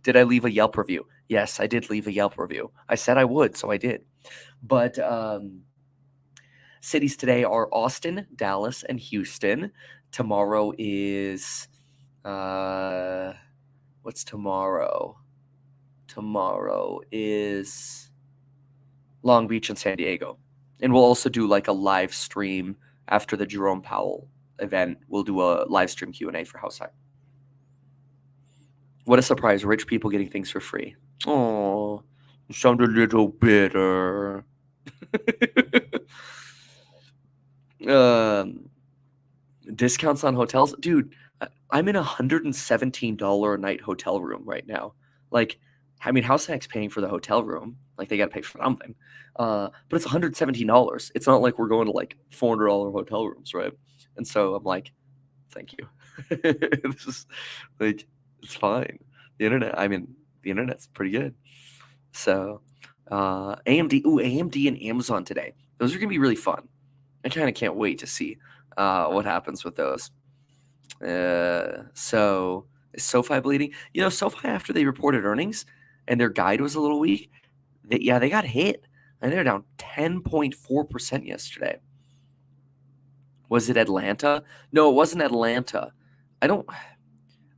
Did I leave a Yelp review? Yes, I did leave a Yelp review. I said I would, so I did. But cities today are Austin, Dallas, and Houston. Tomorrow is what's tomorrow? Tomorrow is Long Beach and San Diego. And we'll also do like a live stream after the Jerome Powell event. We'll do a live stream Q&A for House High. What a surprise. Rich people getting things for free. Oh, you sound a little bitter. Discounts on hotels? Dude, I'm in $117 a night hotel room right now. Like, I mean, House Hack's paying for the hotel room. Like, they got to pay for something. But it's $117. It's not like we're going to like $400 hotel rooms, right? And so I'm like, thank you. This is like, it's fine. The internet's pretty good. So, AMD, AMD and Amazon today. Those are gonna be really fun. I kind of can't wait to see what happens with those. So is SoFi bleeding? SoFi after they reported earnings and their guide was a little weak. They got hit and they're down 10.4% yesterday. Was it Atlanta? No, it wasn't Atlanta. I don't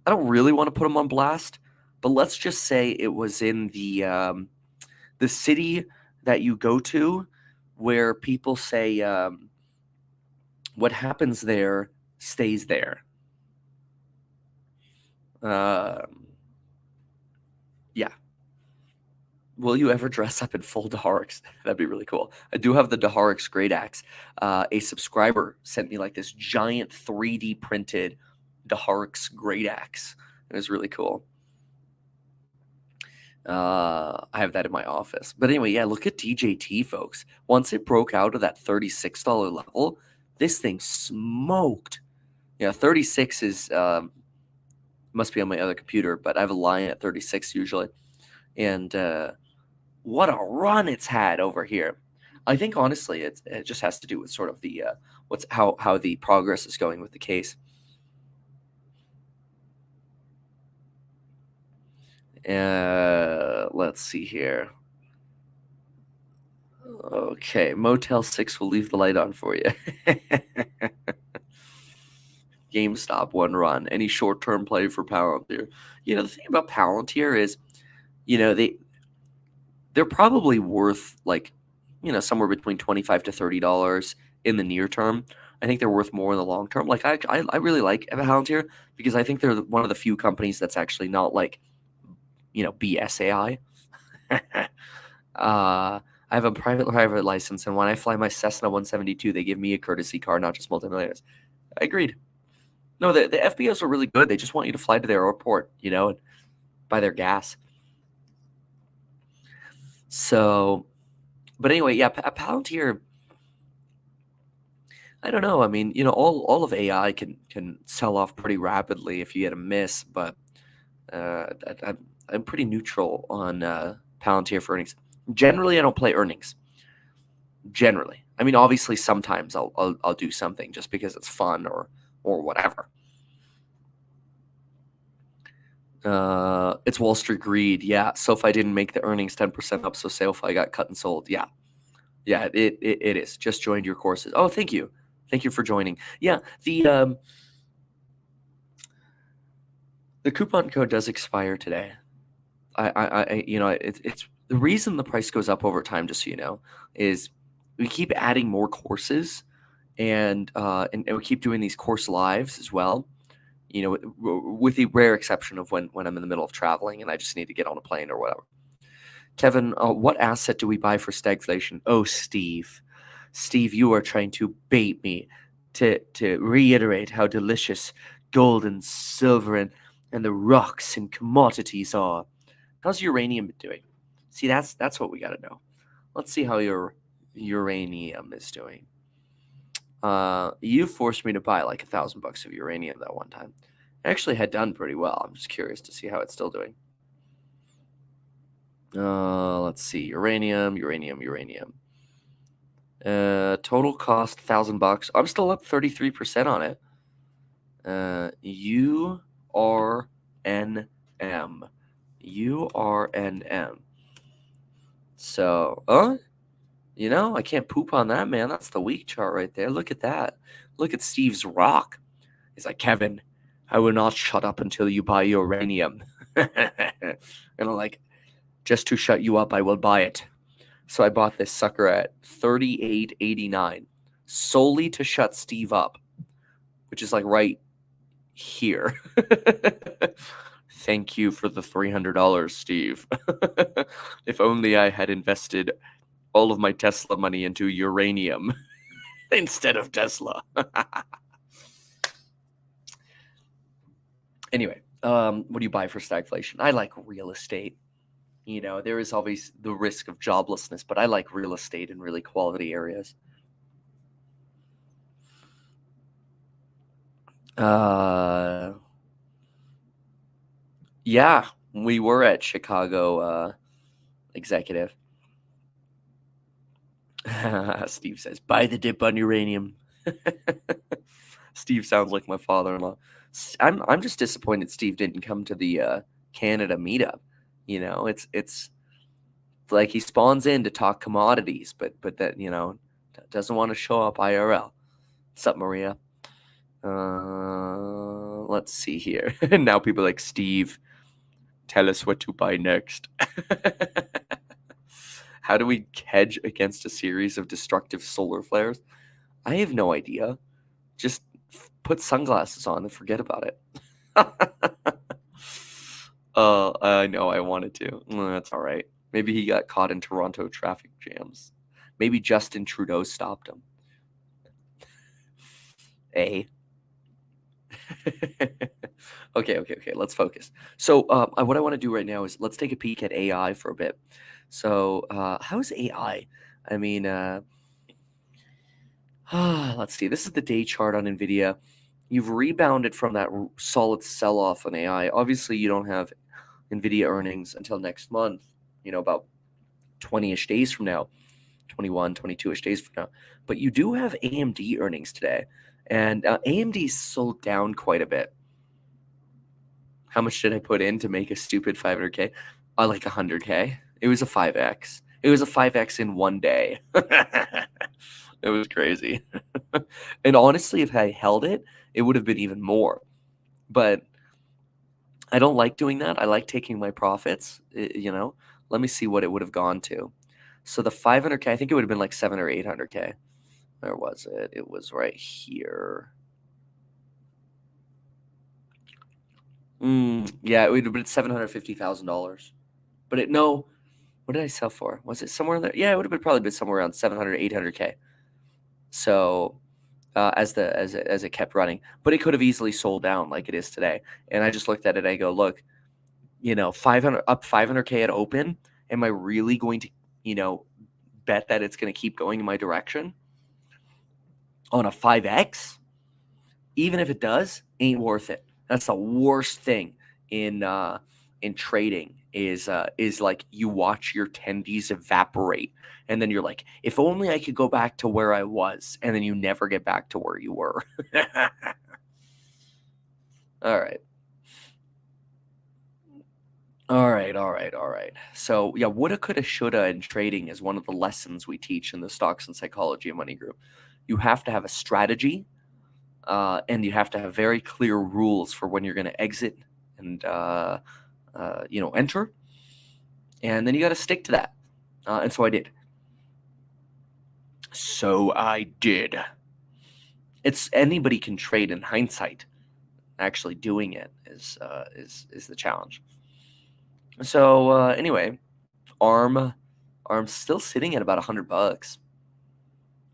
really want to put them on blast, but let's just say it was in the city that you go to where people say what happens there stays there. Yeah. Will you ever dress up in full Daharks? That'd be really cool. I do have the Daharks Great Axe. A subscriber sent me like this giant 3D printed Daharks Great Axe. It was really cool. I have that in my office. But anyway, yeah, look at DJT, folks. Once it broke out of that $36 level, this thing smoked. Yeah, 36 is must be on my other computer, but I have a line at 36 usually. And what a run it's had over here. I think honestly, it just has to do with sort of the how the progress is going with the case. Let's see here. Okay, Motel 6 will leave the light on for you. GameStop, one run. Any short-term play for Palantir? The thing about Palantir is, they're probably worth like, somewhere between $25 to $30 in the near term. I think they're worth more in the long term. Like I really like Palantir because I think they're one of the few companies that's actually not like, BSAI. I have a private license, and when I fly my Cessna 172, they give me a courtesy car, not just multimillionaires. I agreed. No, the FBOs are really good. They just want you to fly to their airport, and buy their gas. So, but anyway, yeah, Palantir. I don't know. I mean, all of AI can sell off pretty rapidly if you get a miss, but I'm pretty neutral on Palantir for earnings. Generally, I don't play earnings. Generally, I mean, obviously, sometimes I'll do something just because it's fun or whatever. It's Wall Street greed. Yeah, SoFi didn't make the earnings 10% up, so SoFi got cut and sold. Yeah, it is. Just joined your courses. Oh, thank you for joining. Yeah, the coupon code does expire today. It's the reason the price goes up over time, just so you know, is we keep adding more courses, and we keep doing these course lives as well. With the rare exception of when I'm in the middle of traveling and I just need to get on a plane or whatever. Kevin, what asset do we buy for stagflation? Oh, Steve, you are trying to bait me to reiterate how delicious gold and silver and the rocks and commodities are. How's uranium doing? See, that's what we got to know. Let's see how your uranium is doing. You forced me to buy like $1,000 of uranium that one time. It actually had done pretty well. I'm just curious to see how it's still doing. Let's see. Uranium. Total cost $1,000. I'm still up 33% on it. URNM. So, I can't poop on that, man. That's the weak chart right there. Look at that. Look at Steve's rock. He's like, Kevin, I will not shut up until you buy uranium. And I'm like, just to shut you up, I will buy it. So I bought this sucker at $38.89 solely to shut Steve up, which is like right here. Thank you for the $300, Steve. If only I had invested all of my Tesla money into uranium instead of Tesla. Anyway, what do you buy for stagflation? I like real estate. There is always the risk of joblessness, but I like real estate in really quality areas. Yeah, we were at Chicago Executive. Steve says, buy the dip on uranium. Steve sounds like my father-in-law. I'm just disappointed Steve didn't come to the Canada meetup. It's like he spawns in to talk commodities, but that doesn't want to show up IRL. What's up, Maria? Let's see here. Now people are like, Steve, tell us what to buy next. How do we hedge against a series of destructive solar flares? I have no idea. Just put sunglasses on and forget about it. I know I wanted to. That's all right. Maybe he got caught in Toronto traffic jams. Maybe Justin Trudeau stopped him. Okay. Let's focus. So, what I want to do right now is let's take a peek at AI for a bit. So, how's AI? I mean, let's see. This is the day chart on NVIDIA. You've rebounded from that solid sell-off on AI. Obviously, you don't have NVIDIA earnings until next month, about 20-ish days from now, 21, 22-ish days from now. But you do have AMD earnings today. And AMD sold down quite a bit. How much did I put in to make a stupid 500K? Like 100K. It was a 5X. It was a 5X in one day. It was crazy. And honestly, if I held it, it would have been even more. But I don't like doing that. I like taking my profits, Let me see what it would have gone to. So the 500K, I think it would have been like 700 or 800K. Where was it? It was right here. Yeah, it would have been $750,000. But what did I sell for? Was it somewhere in there? Yeah, it would have probably been somewhere around 700, 800K. So as it kept running, but it could have easily sold down like it is today. And I just looked at it. I go, look, 500K at open. Am I really going to, bet that it's going to keep going in my direction on a 5X? Even if it does, ain't worth it. That's the worst thing in trading is like you watch your tendies evaporate, and then you're like, if only I could go back to where I was, and then you never get back to where you were. All right. So yeah, woulda, coulda, shoulda in trading is one of the lessons we teach in the Stocks and Psychology of Money group. You have to have a strategy, and you have to have very clear rules for when you're going to exit and enter, and then you got to stick to that. And so I did. It's anybody can trade in hindsight. Actually doing it is the challenge. So anyway, ARM's still sitting at about $100.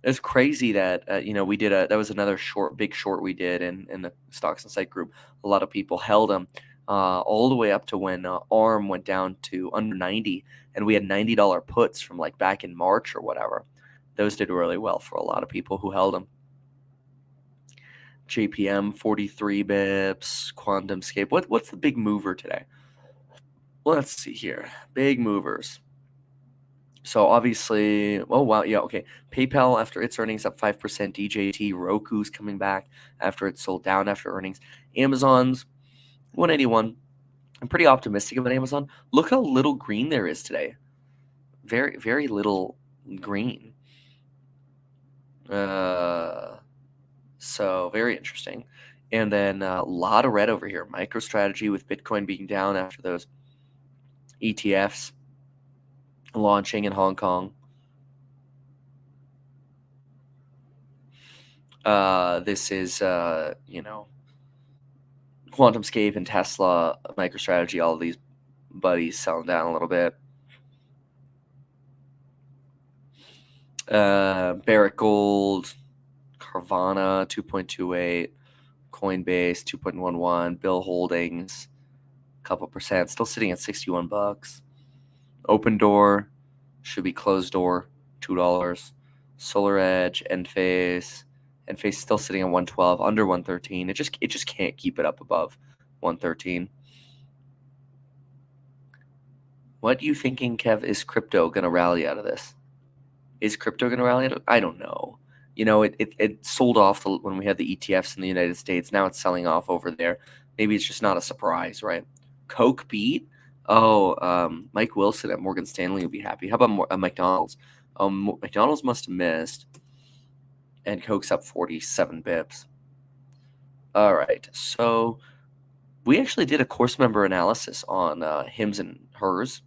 It's crazy that we did that was another big short we did in the Stocks and Psych group. A lot of people held them all the way up to when ARM went down to under 90, and we had $90 puts from like back in March or whatever. Those did really well for a lot of people who held them. JPM 43 bips, QuantumScape. What's the big mover today? Let's see here. Big movers. So obviously, oh wow, yeah, okay. PayPal after its earnings up 5%. DJT, Roku's coming back after it sold down after earnings. Amazon's 181. I'm pretty optimistic about Amazon. Look how little green there is today. Very, very little green. So very interesting. And then a lot of red over here. MicroStrategy with Bitcoin being down after those ETFs launching in Hong Kong. This is, QuantumScape and Tesla, MicroStrategy, all of these buddies selling down a little bit. Barrick Gold, Carvana 2.28, Coinbase 2.11, Bill Holdings a couple percent, still sitting at $61. Open Door should be closed door, $2. Solar Edge, Enphase still sitting at 112, under 113. It just can't keep it up above 113. What are you thinking, Kev? Is crypto gonna rally out of this? Is crypto gonna rally out of it? I don't know. It sold off when we had the ETFs in the United States. Now it's selling off over there. Maybe it's just not a surprise, right? Coke beat. Oh, Mike Wilson at Morgan Stanley would be happy. How about McDonald's? McDonald's must have missed, and Coke's up 47 bips. All right, so we actually did a course member analysis on hims and hers,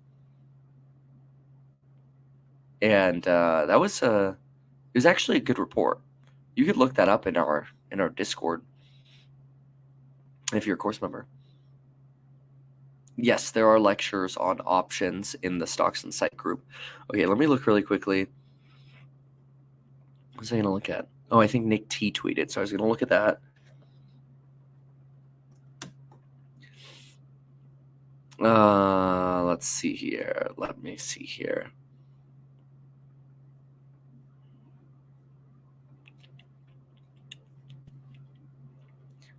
and that was it was actually a good report. You could look that up in our Discord if you're a course member. Yes, there are lectures on options in the Stocks Insight group. Okay, let me look really quickly. What was I going to look at? Oh, I think Nick T tweeted, so I was going to look at that. Let's see here. Let me see here.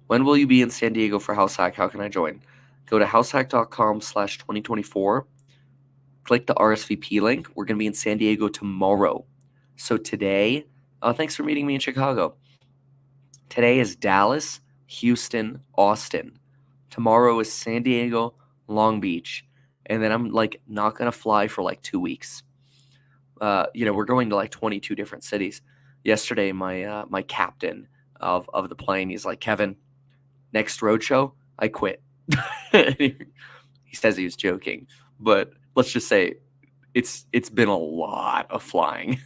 When will you be in San Diego for House Hack? How can I join? Go to househack.com/2024. Click the RSVP link. We're going to be in San Diego tomorrow. So today, thanks for meeting me in Chicago. Today is Dallas, Houston, Austin. Tomorrow is San Diego, Long Beach. And then I'm not going to fly for 2 weeks. We're going to 22 different cities. Yesterday, my captain of the plane, he's like, Kevin, next roadshow, I quit. He says he was joking, but let's just say it's been a lot of flying.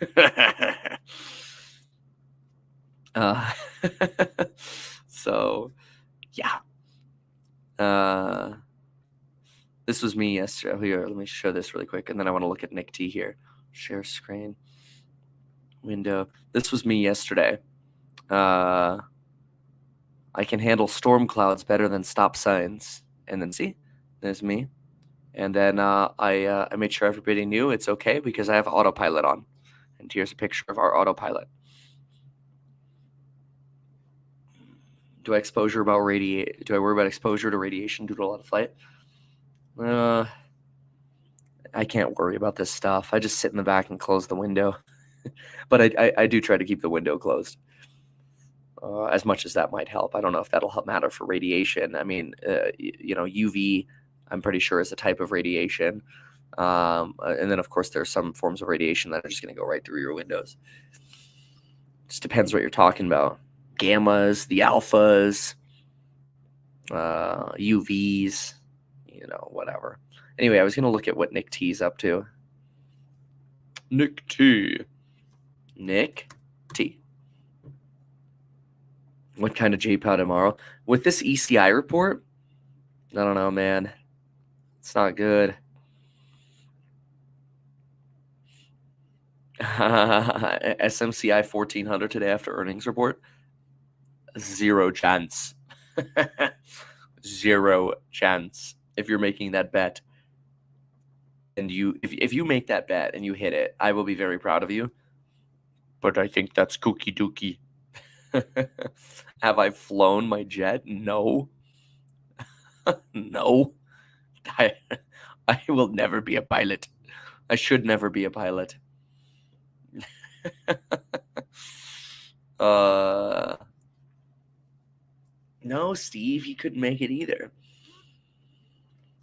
So yeah. This was me yesterday. Here, let me show this really quick, and then I want to look at Nick T here. Share screen window. This was me yesterday. I can handle storm clouds better than stop signs. And then see, there's me. And then I made sure everybody knew it's okay because I have autopilot on. And here's a picture of our autopilot. Do I worry about exposure to radiation due to a lot of flight? I can't worry about this stuff. I just sit in the back and close the window. But I do try to keep the window closed. As much as that might help. I don't know if that'll help matter for radiation. I mean, UV, I'm pretty sure is a type of radiation. And then, of course, there are some forms of radiation that are just going to go right through your windows. Just depends what you're talking about. Gammas, the alphas, UVs, whatever. Anyway, I was going to look at what Nick T's up to. Nick T. What kind of JPOW tomorrow? With this ECI report, I don't know, man. It's not good. SMCI 1400 today after earnings report. 0 chance. 0 chance. If you're making that bet, and if you make that bet and you hit it, I will be very proud of you. But I think that's kooky dookie. Have I flown my jet? No. No. I will never be a pilot. I should never be a pilot. No, Steve, you couldn't make it either.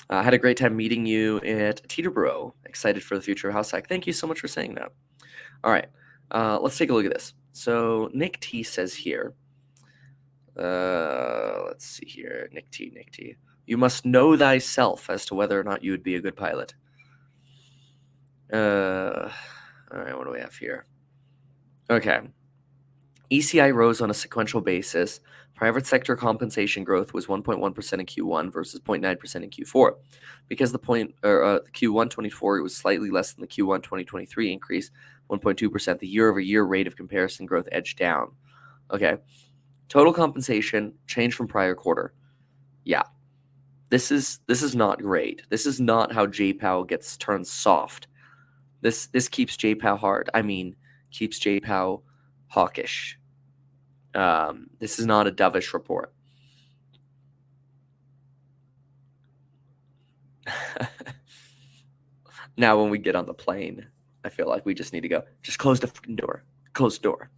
I had a great time meeting you at Teterboro. Excited for the future of House Hack. Thank you so much for saying that. All right, let's take a look at this. So Nick T says here, let's see here, Nick T. You must know thyself as to whether or not you would be a good pilot. All right, what do we have here? Okay. ECI rose on a sequential basis. Private sector compensation growth was 1.1% in Q1 versus 0.9% in Q4. Because the Q1 24 was slightly less than the Q1 2023 increase, 1.2%, the year-over-year rate of comparison growth edged down. Okay. Total compensation changed from prior quarter. Yeah. This is not great. This is not how JPOW gets turned soft. This keeps JPOW hard. I mean, keeps JPOW hawkish. This is not a dovish report. Now, when we get on the plane, I feel like we just need to go, just close the fucking door. Close the door.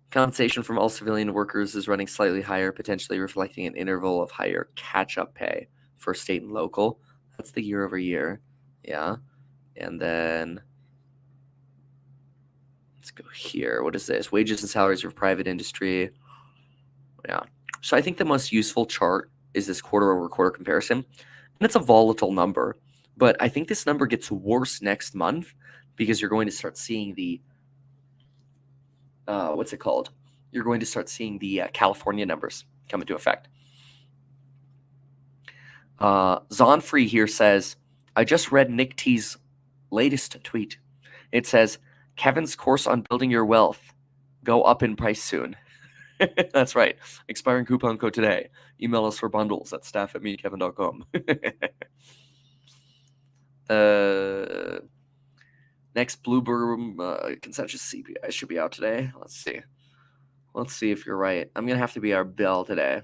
Compensation from all civilian workers is running slightly higher, potentially reflecting an interval of higher catch-up pay for state and local. That's the year over year. Yeah. And then let's go here. What is this? Wages and salaries for private industry. Yeah. So I think the most useful chart is this quarter-over-quarter comparison. And it's a volatile number. But I think this number gets worse next month because you're going to start seeing the what's it called? You're going to start seeing the California numbers come into effect. Zonfree here says, I just read Nick T's latest tweet. It says, Kevin's course on building your wealth. Go up in price soon. That's right. Expiring coupon code today. Email us for bundles at staff@meetkevin.com. Next Bloomberg consensus CPI should be out today. Let's see. Let's see if you're right. I'm going to have to be our Bill today.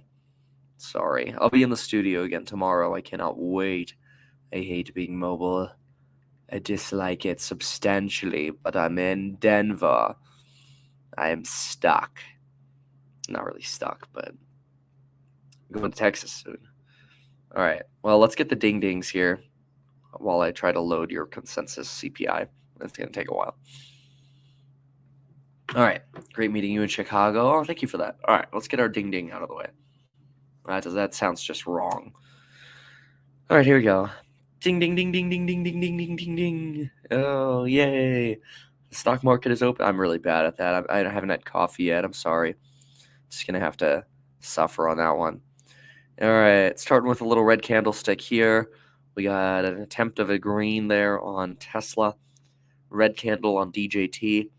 Sorry. I'll be in the studio again tomorrow. I cannot wait. I hate being mobile. I dislike it substantially, but I'm in Denver. I am stuck. Not really stuck, but I'm going to Texas soon. All right. Well, let's get the ding-dings here while I try to load your consensus CPI. It's going to take a while. All right. Great meeting you in Chicago. Oh, thank you for that. All right. Let's get our ding-ding out of the way. That sounds just wrong. All right. Here we go. Ding, ding, ding, ding, ding, ding, ding, ding, ding, ding, ding. Oh, yay. The stock market is open. I'm really bad at that. I haven't had coffee yet. I'm sorry. Just going to have to suffer on that one. All right. Starting with a little red candlestick here. We got an attempt of a green there on Tesla. Red candle on DJT.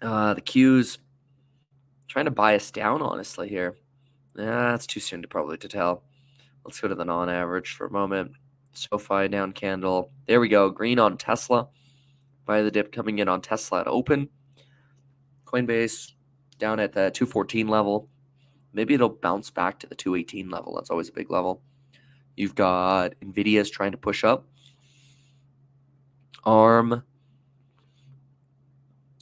The Q's trying to buy us down, honestly, here. It's too soon to tell. Let's go to the non-average for a moment. SoFi down candle. There we go. Green on Tesla. Buy the dip coming in on Tesla at open. Coinbase down at the 214 level. Maybe it'll bounce back to the 218 level. That's always a big level. You've got Nvidia's trying to push up. ARM,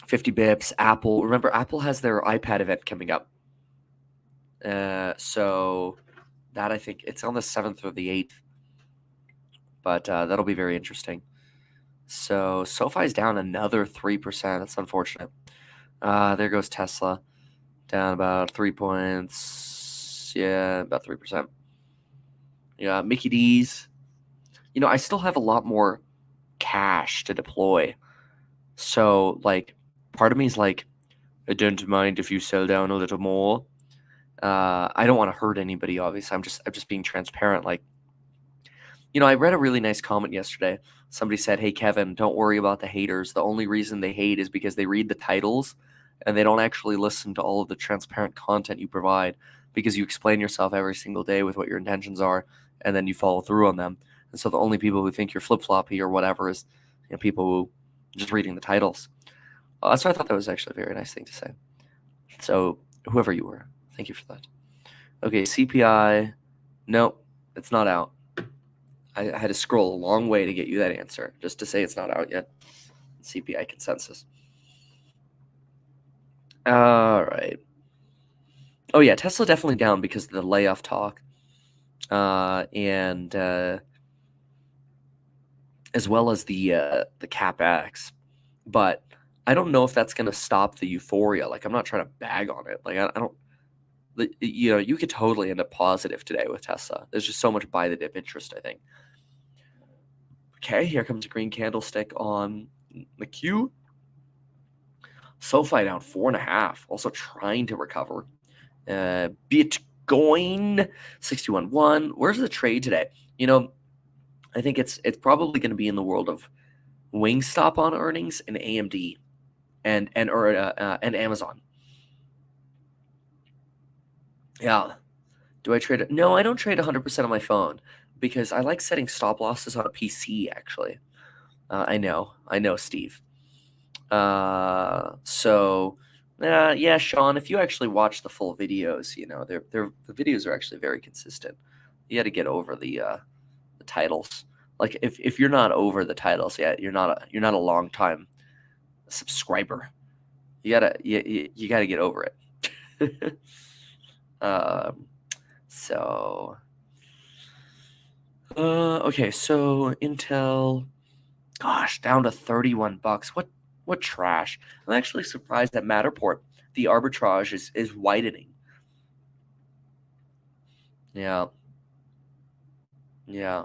50 bips. Apple. Remember, Apple has their iPad event coming up. So that, I think, it's on the 7th or the 8th. But that'll be very interesting. So SoFi's down another 3%. That's unfortunate. There goes Tesla. Down about 3 points. Yeah, about 3%. Yeah, Mickey D's. I still have a lot more cash to deploy. So, part of me is like, I don't mind if you sell down a little more. I don't want to hurt anybody, obviously. I'm just being transparent. I read a really nice comment yesterday. Somebody said, hey, Kevin, don't worry about the haters. The only reason they hate is because they read the titles and they don't actually listen to all of the transparent content you provide, because you explain yourself every single day with what your intentions are, and then you follow through on them. And so the only people who think you're flip-floppy or whatever is people who just reading the titles. So I thought that was actually a very nice thing to say. So whoever you were, thank you for that. Okay, CPI. Nope, it's not out. I had to scroll a long way to get you that answer, just to say it's not out yet. CPI consensus. All right. Oh, yeah, Tesla definitely down because of the layoff talk. And as well as the CapEx. But I don't know if that's going to stop the euphoria. I'm not trying to bag on it. I don't, you could totally end up positive today with Tesla. There's just so much buy the dip interest, I think. Okay, here comes a green candlestick on the Q. SoFi down 4.5, also trying to recover. Bitcoin 61.1. Where's the trade today? I think it's probably going to be in the world of Wingstop on earnings and AMD and Amazon. Yeah. Do I trade it? No, I don't trade 100% on my phone because I like setting stop losses on a PC. Actually, I know, Steve. Yeah, Sean, if you actually watch the full videos, the videos are actually very consistent. You got to get over the titles. Like if you're not over the titles yet, you're not a long time subscriber. You gotta get over it. um, so okay, so Intel, gosh, down to $31. What trash! I'm actually surprised that Matterport, the arbitrage is widening. Yeah, yeah.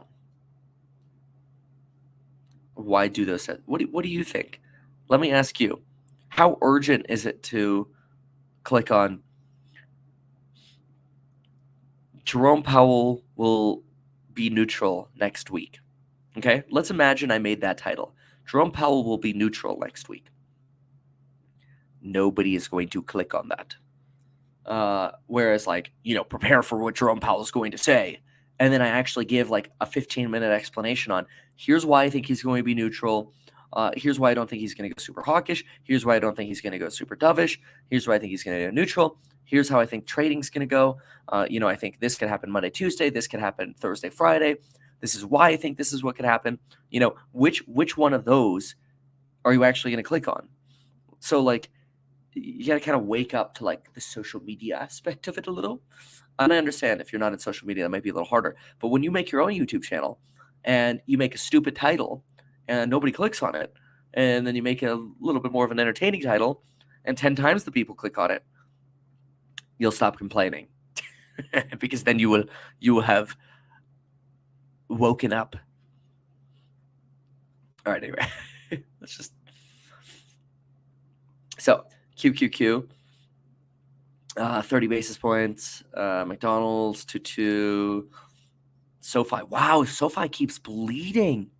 Why do those? What do you think? Let me ask you, how urgent is it to click on Jerome Powell will be neutral next week? Okay, let's imagine I made that title. Jerome Powell will be neutral next week. Nobody is going to click on that. Whereas, prepare for what Jerome Powell is going to say. And then I actually give like a 15-minute explanation on here's why I think he's going to be neutral. Here's why I don't think he's going to go super hawkish. Here's why I don't think he's going to go super dovish. Here's why I think he's going to go neutral. Here's how I think trading's going to go. I think this could happen Monday, Tuesday. This could happen Thursday, Friday. This is why I think this is what could happen. Which one of those are you actually going to click on? So you got to kind of wake up to the social media aspect of it a little. And I understand if you're not in social media, that might be a little harder. But when you make your own YouTube channel and you make a stupid title and nobody clicks on it, and then you make a little bit more of an entertaining title and 10 times the people click on it, you'll stop complaining because then you will have woken up. All right, anyway, let's just. So QQQ, 30 basis points. McDonald's 2.2. SoFi. Wow, SoFi keeps bleeding.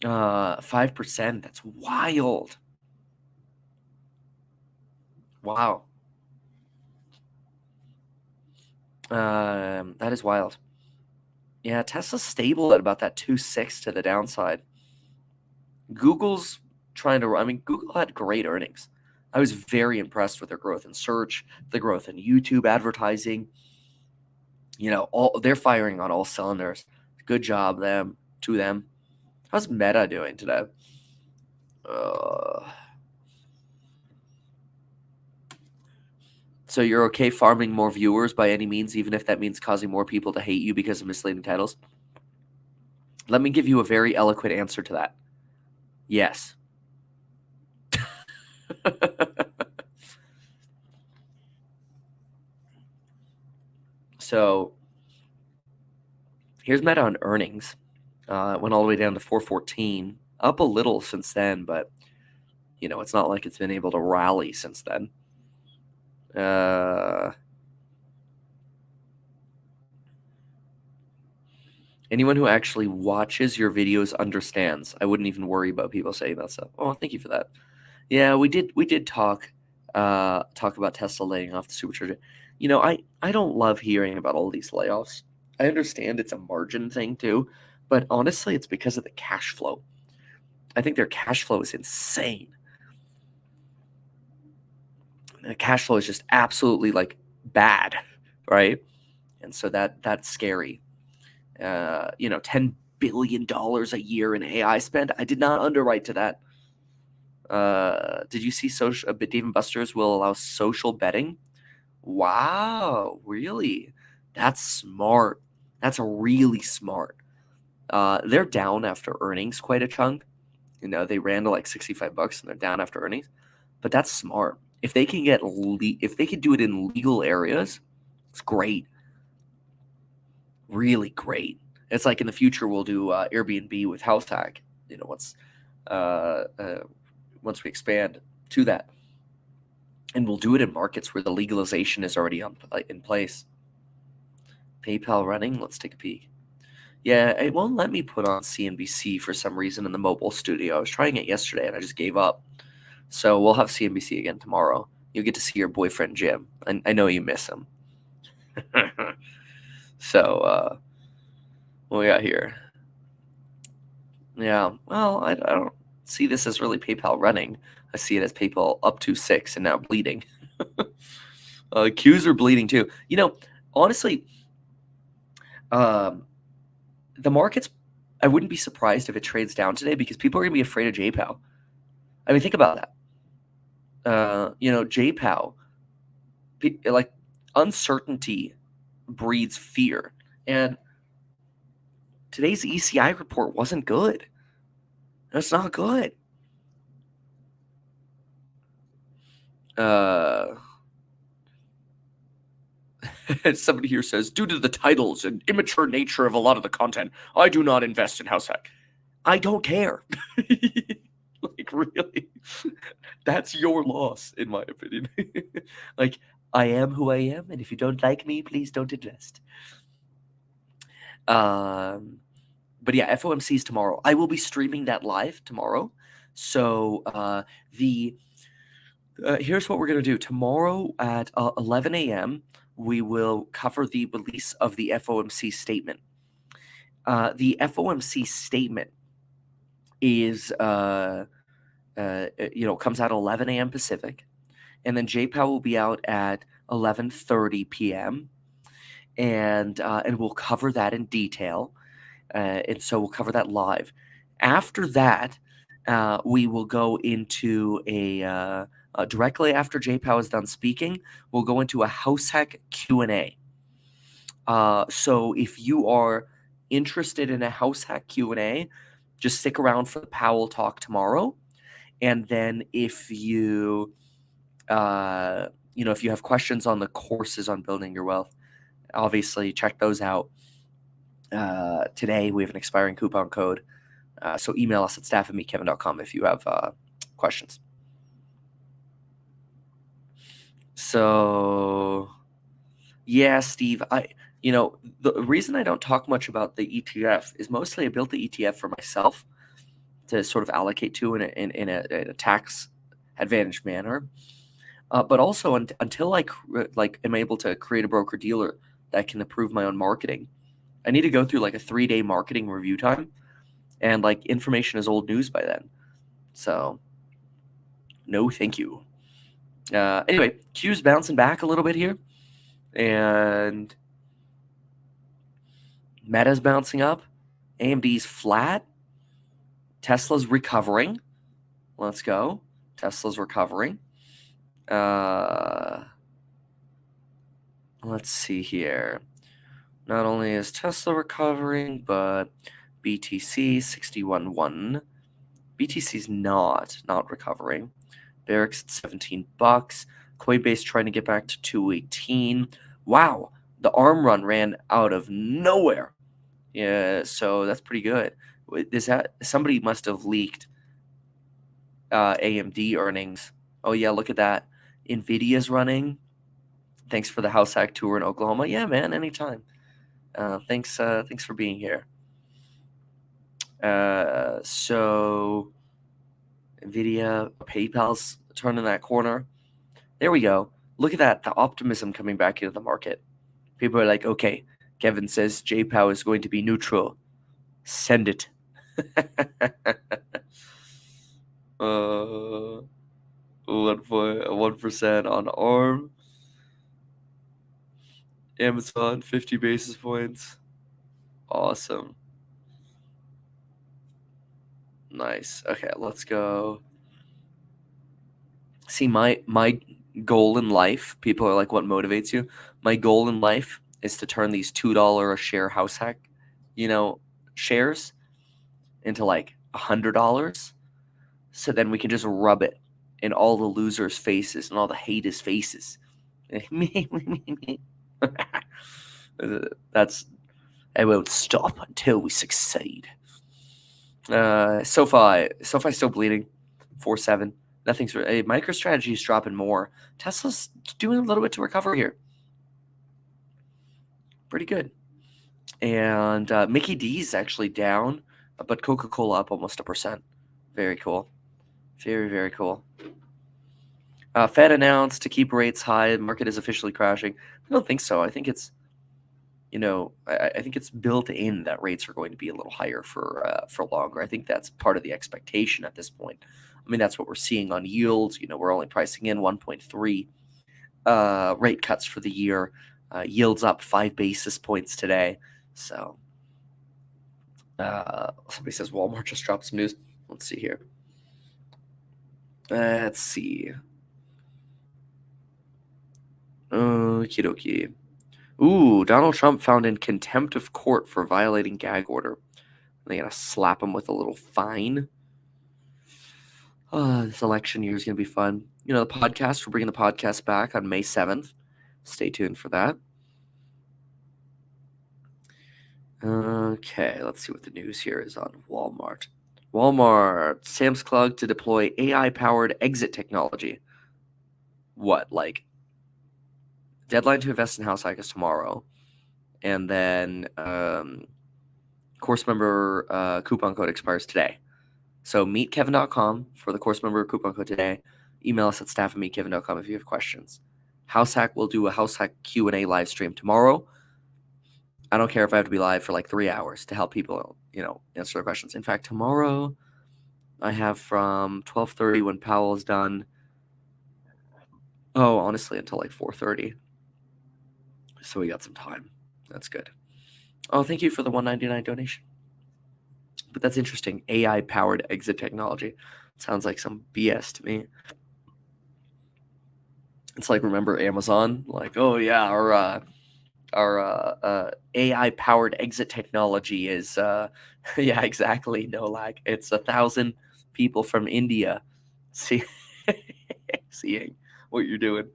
5%. That's wild. Wow. That is wild. Yeah, Tesla's stable at about that 2.6 to the downside. Google's trying to. I mean, Google had great earnings. I was very impressed with their growth in search, the growth in YouTube advertising. They're firing on all cylinders. Good job to them. How's Meta doing today? So you're okay farming more viewers by any means, even if that means causing more people to hate you because of misleading titles? Let me give you a very eloquent answer to that. Yes. So here's Meta on earnings. It went all the way down to 414, up a little since then, but it's not like it's been able to rally since then. Anyone who actually watches your videos understands. I wouldn't even worry about people saying that stuff. Oh, thank you for that. Yeah, we did talk about Tesla laying off the supercharger. I don't love hearing about all these layoffs. I understand it's a margin thing too, but honestly, it's because of the cash flow. I think their cash flow is insane. The cash flow is just absolutely bad, right? And so that's scary. $10 billion a year in AI spend. I did not underwrite to that. Did you see Dave & Buster's will allow social betting? Wow, really? That's smart. That's really smart. They're down after earnings quite a chunk. They ran to $65 and they're down after earnings. But that's smart. If they can if they could do it in legal areas, it's great. Really great. It's like in the future we'll do Airbnb with house hack. Uh, uh, once we expand to that, and we'll do it in markets where the legalization is already in place. PayPal running. Let's take a peek. Yeah, it won't let me put on CNBC for some reason in the mobile studio. I was trying it yesterday and I just gave up. So we'll have CNBC again tomorrow. You'll get to see your boyfriend Jim. I know you miss him. So what we got here? Yeah, well, I don't see this as really PayPal running. I see it as PayPal up to 6 and now bleeding. Qs are bleeding too. Honestly, the markets, I wouldn't be surprised if it trades down today because people are going to be afraid of JPOW. I mean, think about that. JPOW, like uncertainty breeds fear. And today's ECI report wasn't good. That's not good. Somebody here says, due to the titles and immature nature of a lot of the content, I do not invest in house hack. I don't care. Like, really? That's your loss, in my opinion. Like, I am who I am, and if you don't like me, please don't invest. But yeah, FOMC is tomorrow. I will be streaming that live tomorrow. So here's what we're going to do. Tomorrow at 11 a.m., we will cover the release of the FOMC statement. The FOMC statement is, comes out 11 a.m. Pacific, and then JPOW will be out at 11:30 p.m. and we'll cover that in detail. And so we'll cover that live. After that, we will go into directly after JPOW is done speaking, we'll go into a house hack Q&A. So if you are interested in a house hack Q&A, just stick around for the Powell talk tomorrow. And then if you, if you have questions on the courses on building your wealth, obviously check those out. Today we have an expiring coupon code. So email us at staff@meetkevin.com if you have questions. So yeah, Steve, the reason I don't talk much about the ETF is mostly I built the ETF for myself to sort of allocate to in a tax advantage manner. But also until I am able to create a broker dealer that can approve my own marketing, I need to go through like a 3-day marketing review time, and like information is old news by then. So no, thank you. Anyway, Q's bouncing back a little bit here, and Meta's bouncing up. AMD's flat. Tesla's recovering. Let's go. Tesla's recovering. Let's see here. Not only is Tesla recovering, but BTC 61.1. BTC's not recovering. Barrick's at $17. Coinbase trying to get back to 218. Wow, the arm run ran out of nowhere. Yeah, so that's pretty good. Somebody must have leaked AMD earnings. Oh yeah, look at that. Nvidia's running. Thanks for the house hack tour in Oklahoma. Yeah, man, anytime. Thanks for being here. So Nvidia, PayPal's turning that corner. There we go. Look at that, the optimism coming back into the market. People are like, okay, Kevin says JPOW is going to be neutral. Send it. 1% on ARM. Amazon, 50 basis points. Awesome. Nice. Okay, let's go. See, my goal in life, people are like, what motivates you? My goal in life is to turn these $2 a share house hack, shares into like $100. So then we can just rub it in all the losers' faces and all the haters' faces. That's I won't stop until we succeed. SoFi still bleeding, 4.7. Nothing's MicroStrategy is dropping more. Tesla's doing a little bit to recover here. Pretty good. And Mickey D's actually down, but Coca-Cola up almost 1%. Very cool. Very, very cool. Fed announced to keep rates high. The market is officially crashing. I don't think so. I think it's, I think it's built in that rates are going to be a little higher for longer. I think that's part of the expectation at this point. I mean, that's what we're seeing on yields. We're only pricing in 1.3 rate cuts for the year. Yields up 5 basis points today. So somebody says Walmart just dropped some news. Let's see here. Let's see. Okie dokie. Ooh, Donald Trump found in contempt of court for violating gag order. They gotta slap him with a little fine. This election year is gonna be fun. The podcast, we're bringing the podcast back on May 7th. Stay tuned for that. Okay, let's see what the news here is on Walmart. Sam's Club to deploy AI-powered exit technology. What, like, deadline to invest in house hack is tomorrow, and then course member coupon code expires today. So meetkevin.com for the course member coupon code today. Email us at staff@meetkevin.com if you have questions. House hack will do a house hack Q&A live stream tomorrow. I don't care if I have to be live for like 3 hours to help people, answer their questions. In fact, tomorrow I have from 12:30 when Powell is done. Oh, honestly, until like 4:30. So we got some time. That's good. Oh, thank you for the $1.99 donation. But that's interesting. AI-powered exit technology. Sounds like some BS to me. It's like, remember Amazon? Like, oh yeah, our AI-powered exit technology is yeah, exactly. No lag. It's 1,000 people from India seeing what you're doing.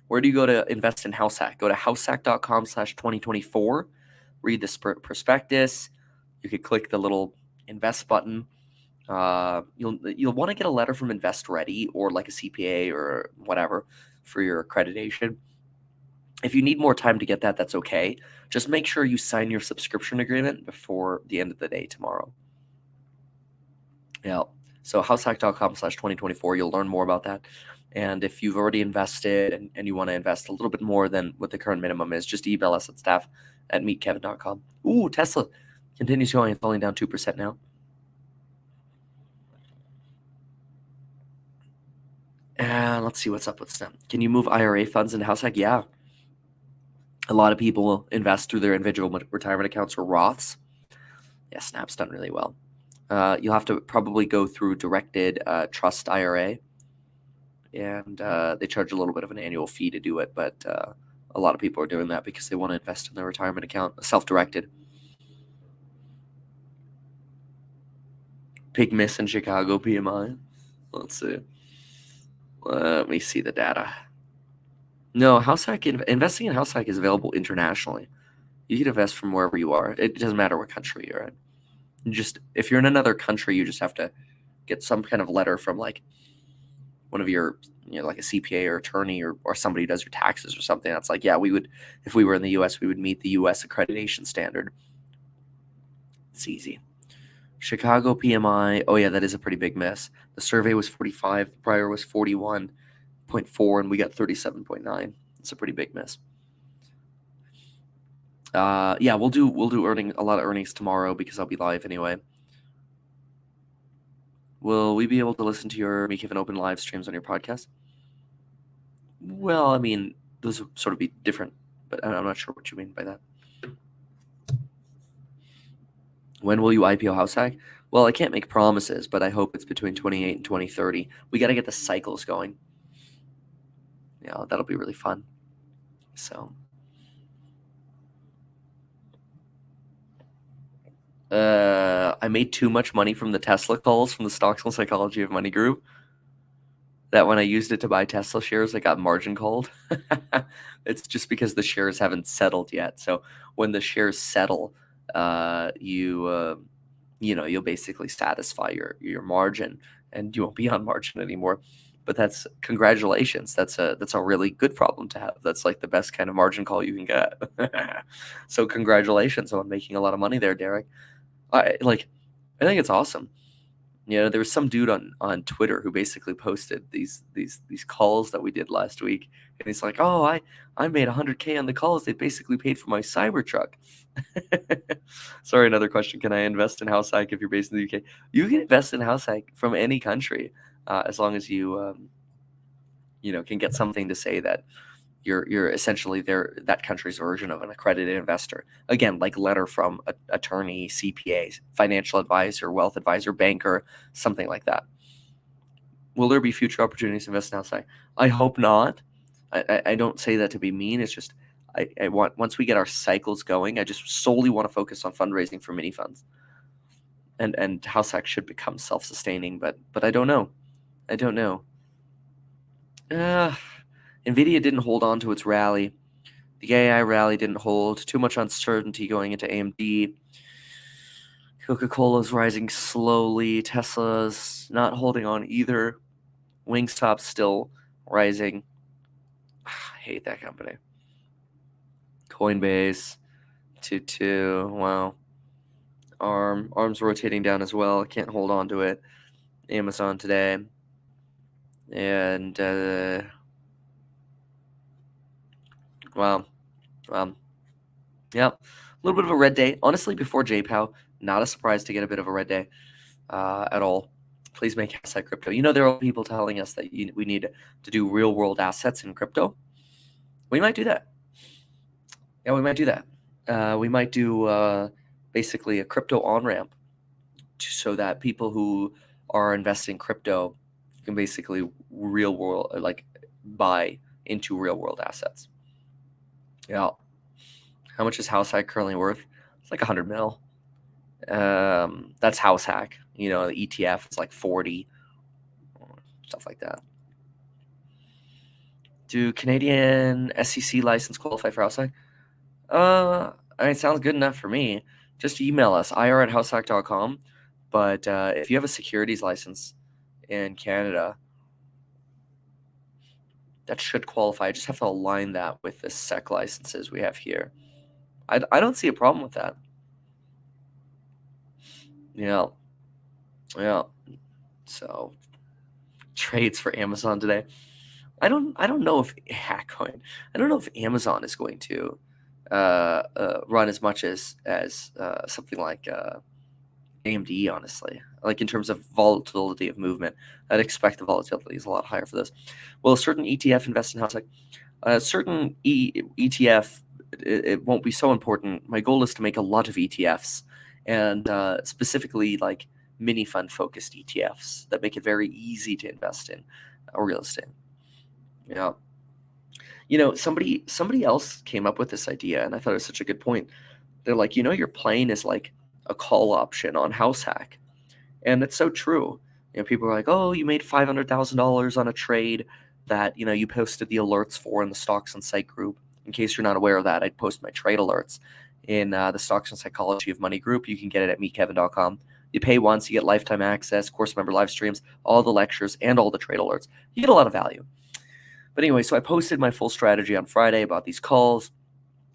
Where do you go to invest in house hack? Go to househack.com/2024. Read the prospectus. You could click the little invest button. You'll want to get a letter from Invest Ready or like a CPA or whatever for your accreditation. If you need more time to get that, that's okay. Just make sure you sign your subscription agreement before the end of the day tomorrow. Yeah. So househack.com/2024, you'll learn more about that. And if you've already invested and you want to invest a little bit more than what the current minimum is, just email us at staff@meetkevin.com. Ooh, Tesla continues going. It's only down 2% now. And let's see what's up with Snap. Can you move IRA funds into HouseHack? Yeah. A lot of people invest through their individual retirement accounts or Roths. Yeah, Snap's done really well. You'll have to probably go through directed trust IRA. And they charge a little bit of an annual fee to do it. But a lot of people are doing that because they want to invest in their retirement account, self-directed. Big miss in Chicago PMI. Let's see. Let me see the data. No, investing in HouseHack is available internationally. You can invest from wherever you are. It doesn't matter what country you're in. If you're in another country, you just have to get some kind of letter from like one of your, like a CPA or attorney or somebody who does your taxes or something. That's like, yeah, we would, if we were in the US, we would meet the US accreditation standard. It's easy. Chicago PMI. Oh yeah, that is a pretty big miss. The survey was 45. The prior was 41.4, and we got 37.9. It's a pretty big miss. Yeah, we'll do a lot of earnings tomorrow because I'll be live anyway. Will we be able to listen to your Me Kevin Open live streams on your podcast? Well, I mean, those will sort of be different, but I'm not sure what you mean by that. When will you IPO HouseHack? Well, I can't make promises, but I hope it's between 28 and 2030. We got to get the cycles going. Yeah, that'll be really fun. So, I made too much money from the Tesla calls from the Stocks and Psychology of Money group. that when I used it to buy Tesla shares, I got margin called. It's just because the shares haven't settled yet. So when the shares settle, you'll basically satisfy your margin, and you won't be on margin anymore. But that's congratulations. That's a really good problem to have. That's like the best kind of margin call you can get. So congratulations on making a lot of money there, Derek. I think it's awesome. There was some dude on Twitter who basically posted these calls that we did last week, and he's like, "Oh, I made 100K on the calls. They basically paid for my Cybertruck." Sorry, another question: can I invest in house hack if you're based in the UK? You can invest in house hack from any country, as long as you can get something to say that you're essentially that country's version of an accredited investor. Again, like letter from an attorney, CPA, financial advisor, wealth advisor, banker, something like that. Will there be future opportunities to invest in outside? I hope not. I don't say that to be mean. It's just I want, once we get our cycles going, I just solely want to focus on fundraising for mini funds. And house hack should become self-sustaining, but I don't know. I don't know. Nvidia didn't hold on to its rally. The AI rally didn't hold. Too much uncertainty going into AMD. Coca-Cola's rising slowly. Tesla's not holding on either. Wingstop's still rising. I hate that company. Coinbase, 2-2. Wow. ARM's rotating down as well. Can't hold on to it. Amazon today. And wow. Yeah. A little bit of a red day. Honestly, before JPOW, not a surprise to get a bit of a red day at all. Please make asset crypto. There are people telling us that we need to do real world assets in crypto. We might do that. Yeah, we might do that. We might do basically a crypto on-ramp so that people who are investing in crypto can basically real world, like buy into real world assets. Yeah. How much is house hack currently worth? It's like 100 mil. That's house hack. The ETF is like 40, stuff like that. Do Canadian SEC license qualify for house hack? It sounds good enough for me. Just email us, ir@househack.com. But if you have a securities license in Canada, that should qualify. I just have to align that with the SEC licenses we have here. I don't see a problem with that. Yeah. So trades for Amazon today. I don't know if Hackcoin. I don't know if Amazon is going to run as much as something like AMD. Honestly, like in terms of volatility of movement, I'd expect the volatility is a lot higher for this. Will a certain ETF invest in house tech? A certain ETF, it won't be so important. My goal is to make a lot of ETFs, and specifically like mini fund focused ETFs that make it very easy to invest in real estate. Yeah. Somebody else came up with this idea, and I thought it was such a good point. They're like, your plane is like a call option on house hack. And it's so true. People are like, oh, you made $500,000 on a trade that, you posted the alerts for in the Stocks and Psych group. In case you're not aware of that, I'd post my trade alerts in the Stocks and Psychology of Money group. You can get it at meetkevin.com. You pay once, you get lifetime access, course member live streams, all the lectures, and all the trade alerts. You get a lot of value. But anyway, so I posted my full strategy on Friday about these calls.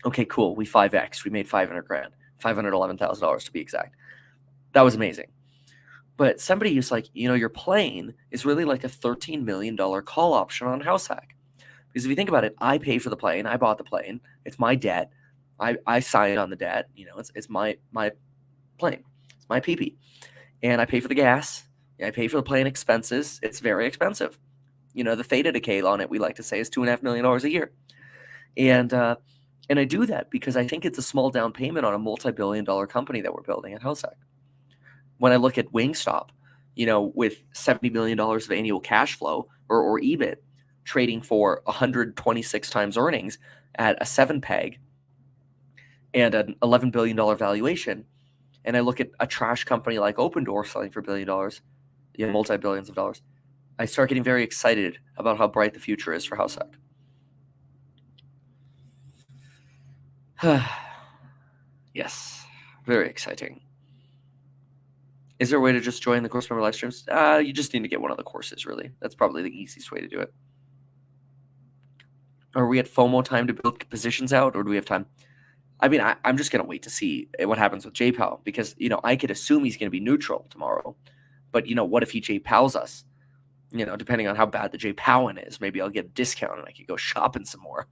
Okay, cool. We 5X. We made 500 grand, $511,000 to be exact. That was amazing. But somebody was like, your plane is really like a $13 million call option on house hack. Because if you think about it, I pay for the plane. I bought the plane. It's my debt. I signed on the debt. It's my plane. It's my PP. And I pay for the gas. I pay for the plane expenses. It's very expensive. The theta decay on it, we like to say, is $2.5 million a year. And I do that because I think it's a small down payment on a multi-billion-dollar company that we're building at Househack. When I look at Wingstop, with $70 million of annual cash flow or EBIT, trading for 126 times earnings at a 7 peg and an $11 billion valuation, and I look at a trash company like Open Door selling for $1 billion, multi-billions of dollars, I start getting very excited about how bright the future is for house hack. Yes, very exciting. Is there a way to just join the course member live streams? You just need to get one of the courses, really. That's probably the easiest way to do it. Are we at FOMO time to build positions out, or do we have time? I mean, I'm just going to wait to see what happens with J Powell, because, I could assume he's going to be neutral tomorrow. But, what if he J Powell's us? Depending on how bad the J Powell is, maybe I'll get a discount and I could go shopping some more.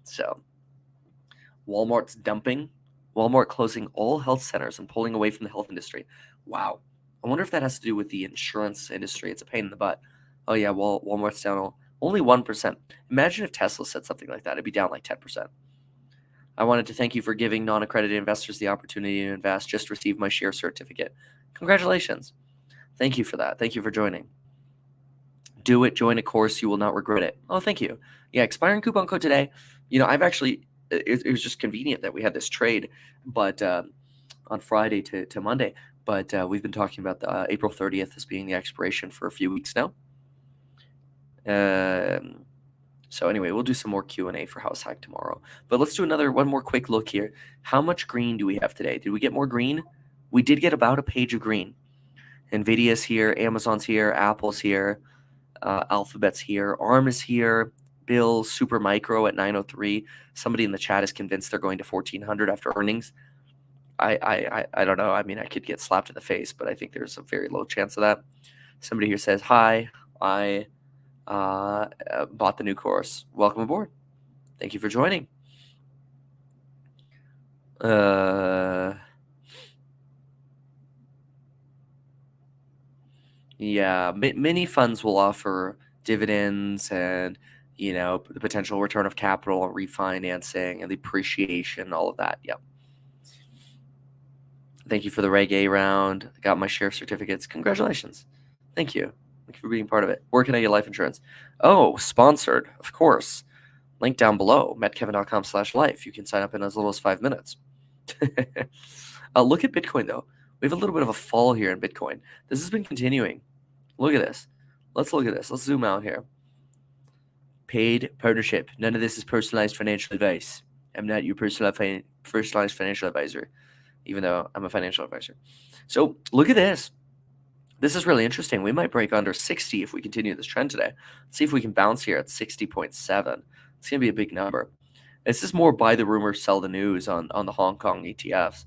So, Walmart's dumping. Walmart closing all health centers and pulling away from the health industry. Wow. I wonder if that has to do with the insurance industry. It's a pain in the butt. Oh, yeah, Walmart's down only 1%. Imagine if Tesla said something like that. It'd be down like 10%. I wanted to thank you for giving non-accredited investors the opportunity to invest. Just received my share certificate. Congratulations. Thank you for that. Thank you for joining. Do it. Join a course. You will not regret it. Oh, thank you. Yeah, expiring coupon code today. I've actually, it was just convenient that we had this trade, but on Friday to Monday. But we've been talking about the April 30th as being the expiration for a few weeks now. So anyway, we'll do some more Q&A for House Hack tomorrow. But let's do one more quick look here. How much green do we have today? Did we get more green? We did get about a page of green. NVIDIA's here, Amazon's here, Apple's here, Alphabet's here, ARM is here, Bill, Supermicro at 903. Somebody in the chat is convinced they're going to 1400 after earnings. I don't know. I mean, I could get slapped in the face, but I think there's a very low chance of that. Somebody here says, hi, I bought the new course. Welcome aboard. Thank you for joining. Yeah, many funds will offer dividends and, the potential return of capital and refinancing and the appreciation, all of that. Yep. Thank you for the Reg A round. I got my share certificates. Congratulations. Thank you. Thank you for being part of it. Where can I get life insurance? Oh, sponsored, of course. Link down below, metkevin.com/life. You can sign up in as little as 5 minutes. Look at Bitcoin, though. We have a little bit of a fall here in Bitcoin. This has been continuing. Look at this. Let's look at this. Let's zoom out here. Paid partnership. None of this is personalized financial advice. I'm not your personalized financial advisor, even though I'm a financial advisor. So look at this. This is really interesting. We might break under 60 if we continue this trend today. Let's see if we can bounce here at 60.7. It's going to be a big number. This is more buy the rumor, sell the news on the Hong Kong ETFs.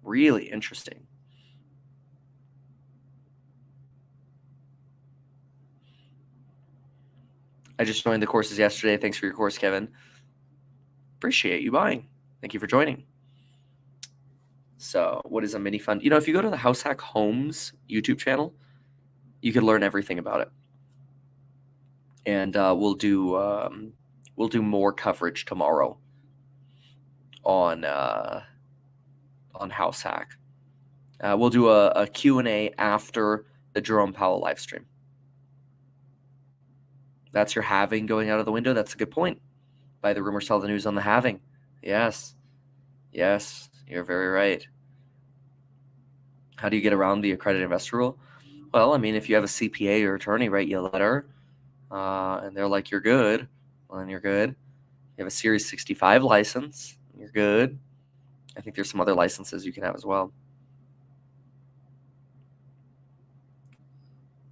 Really interesting. I just joined the courses yesterday. Thanks for your course, Kevin. Appreciate you buying. Thank you for joining. So what is a mini fund? If you go to the House Hack Homes YouTube channel, you can learn everything about it. And we'll do more coverage tomorrow on House Hack. We'll do a Q&A after the Jerome Powell live stream. That's your halving going out of the window. That's a good point. Buy the rumor, sell the news on the halving. Yes, you're very right. How do you get around the accredited investor rule? Well, I mean, if you have a CPA or attorney write you a letter, and they're like, you're good, well, then you're good. You have a Series 65 license, you're good. I think there's some other licenses you can have as well.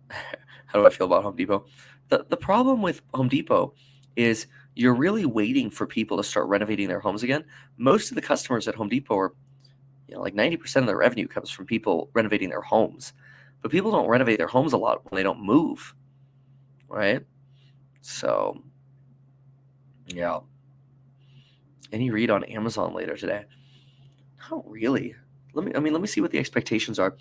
How do I feel about Home Depot? The problem with Home Depot is you're really waiting for people to start renovating their homes again. Most of the customers at Home Depot are, like 90% of their revenue comes from people renovating their homes. But people don't renovate their homes a lot when they don't move, right? So, yeah. Any read on Amazon later today? Not really. Let me see what the expectations are.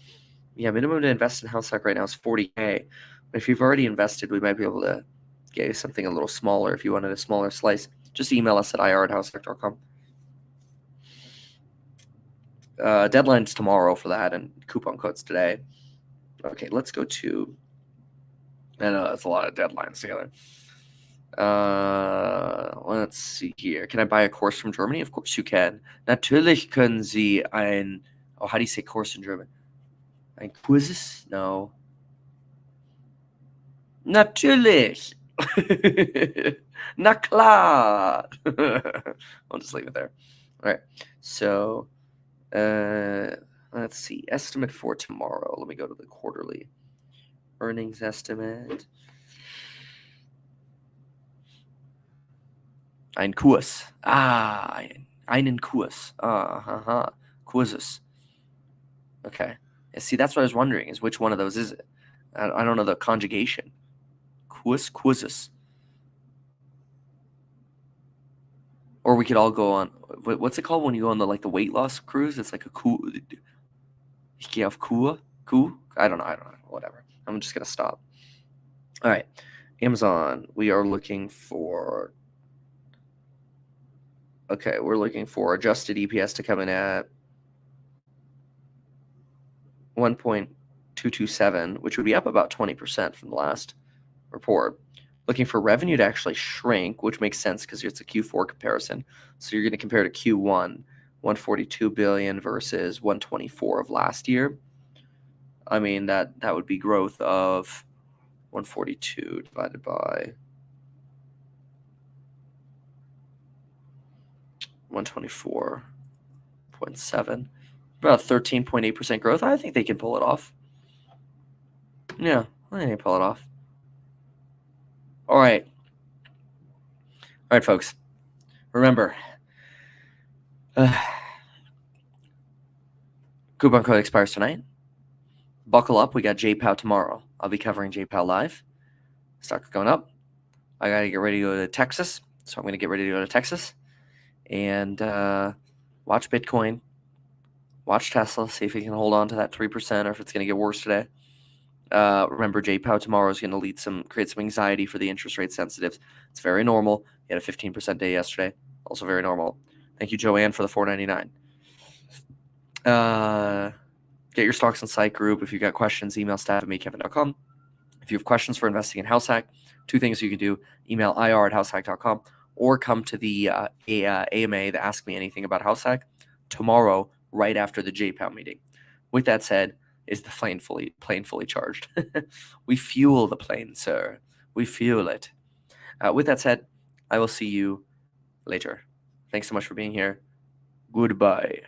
Yeah, minimum to invest in House Hack right now is 40K. If you've already invested, we might be able to get you something a little smaller if you wanted a smaller slice. Just email us at ir@househack.com. Deadline's tomorrow for that, and coupon codes today. Okay, let's go to. I know that's a lot of deadlines together. Let's see here. Can I buy a course from Germany? Of course you can. Natürlich können Sie ein. Oh, how do you say course in German? Ein Kurses? No. Natürlich. Na klar. I'll just leave it there. All right. So, let's see. Estimate for tomorrow. Let me go to the quarterly earnings estimate. Ein Kurs. Einen Kurs. Kurses. Okay. Yeah, see, that's what I was wondering, is which one of those is it? I don't know the conjugation. Kurses. Or we could all go on, what's it called when you go on the weight loss cruise? It's like a coup. Ich gehe auf Kur? I don't know. Whatever. I'm just going to stop. All right. Amazon. We are looking for. Okay. We're looking for adjusted EPS to come in at 1.227, which would be up about 20% from the last report. Looking for revenue to actually shrink, which makes sense because it's a Q4 comparison. So you're going to compare to Q1, 142 billion versus 124 of last year. I mean, that would be growth of 142 divided by 124.7, about 13.8% growth. I think they can pull it off. Yeah, I think they can pull it off. All right, folks. Remember, coupon code expires tonight. Buckle up. We got JPOW tomorrow. I'll be covering JPOW live. Stock's going up. I got to get ready to go to Texas. So I'm going to get ready to go to Texas and watch Bitcoin, watch Tesla, see if it can hold on to that 3% or if it's going to get worse today. Remember, JPOW tomorrow is going to create some anxiety for the interest rate sensitives. It's very normal. You had a 15% day yesterday. Also very normal. Thank you, Joanne, for the $4.99. Get your Stocks on Site group. If you've got questions, email staff@makekevin.com. If you have questions for investing in HouseHack, two things you can do. Email ir@househack.com or come to the AMA, the Ask Me Anything About HouseHack, tomorrow, right after the JPOW meeting. With that said, is the plane fully charged? We fuel the plane, sir. We fuel it. With that said, I will see you later. Thanks so much for being here. Goodbye.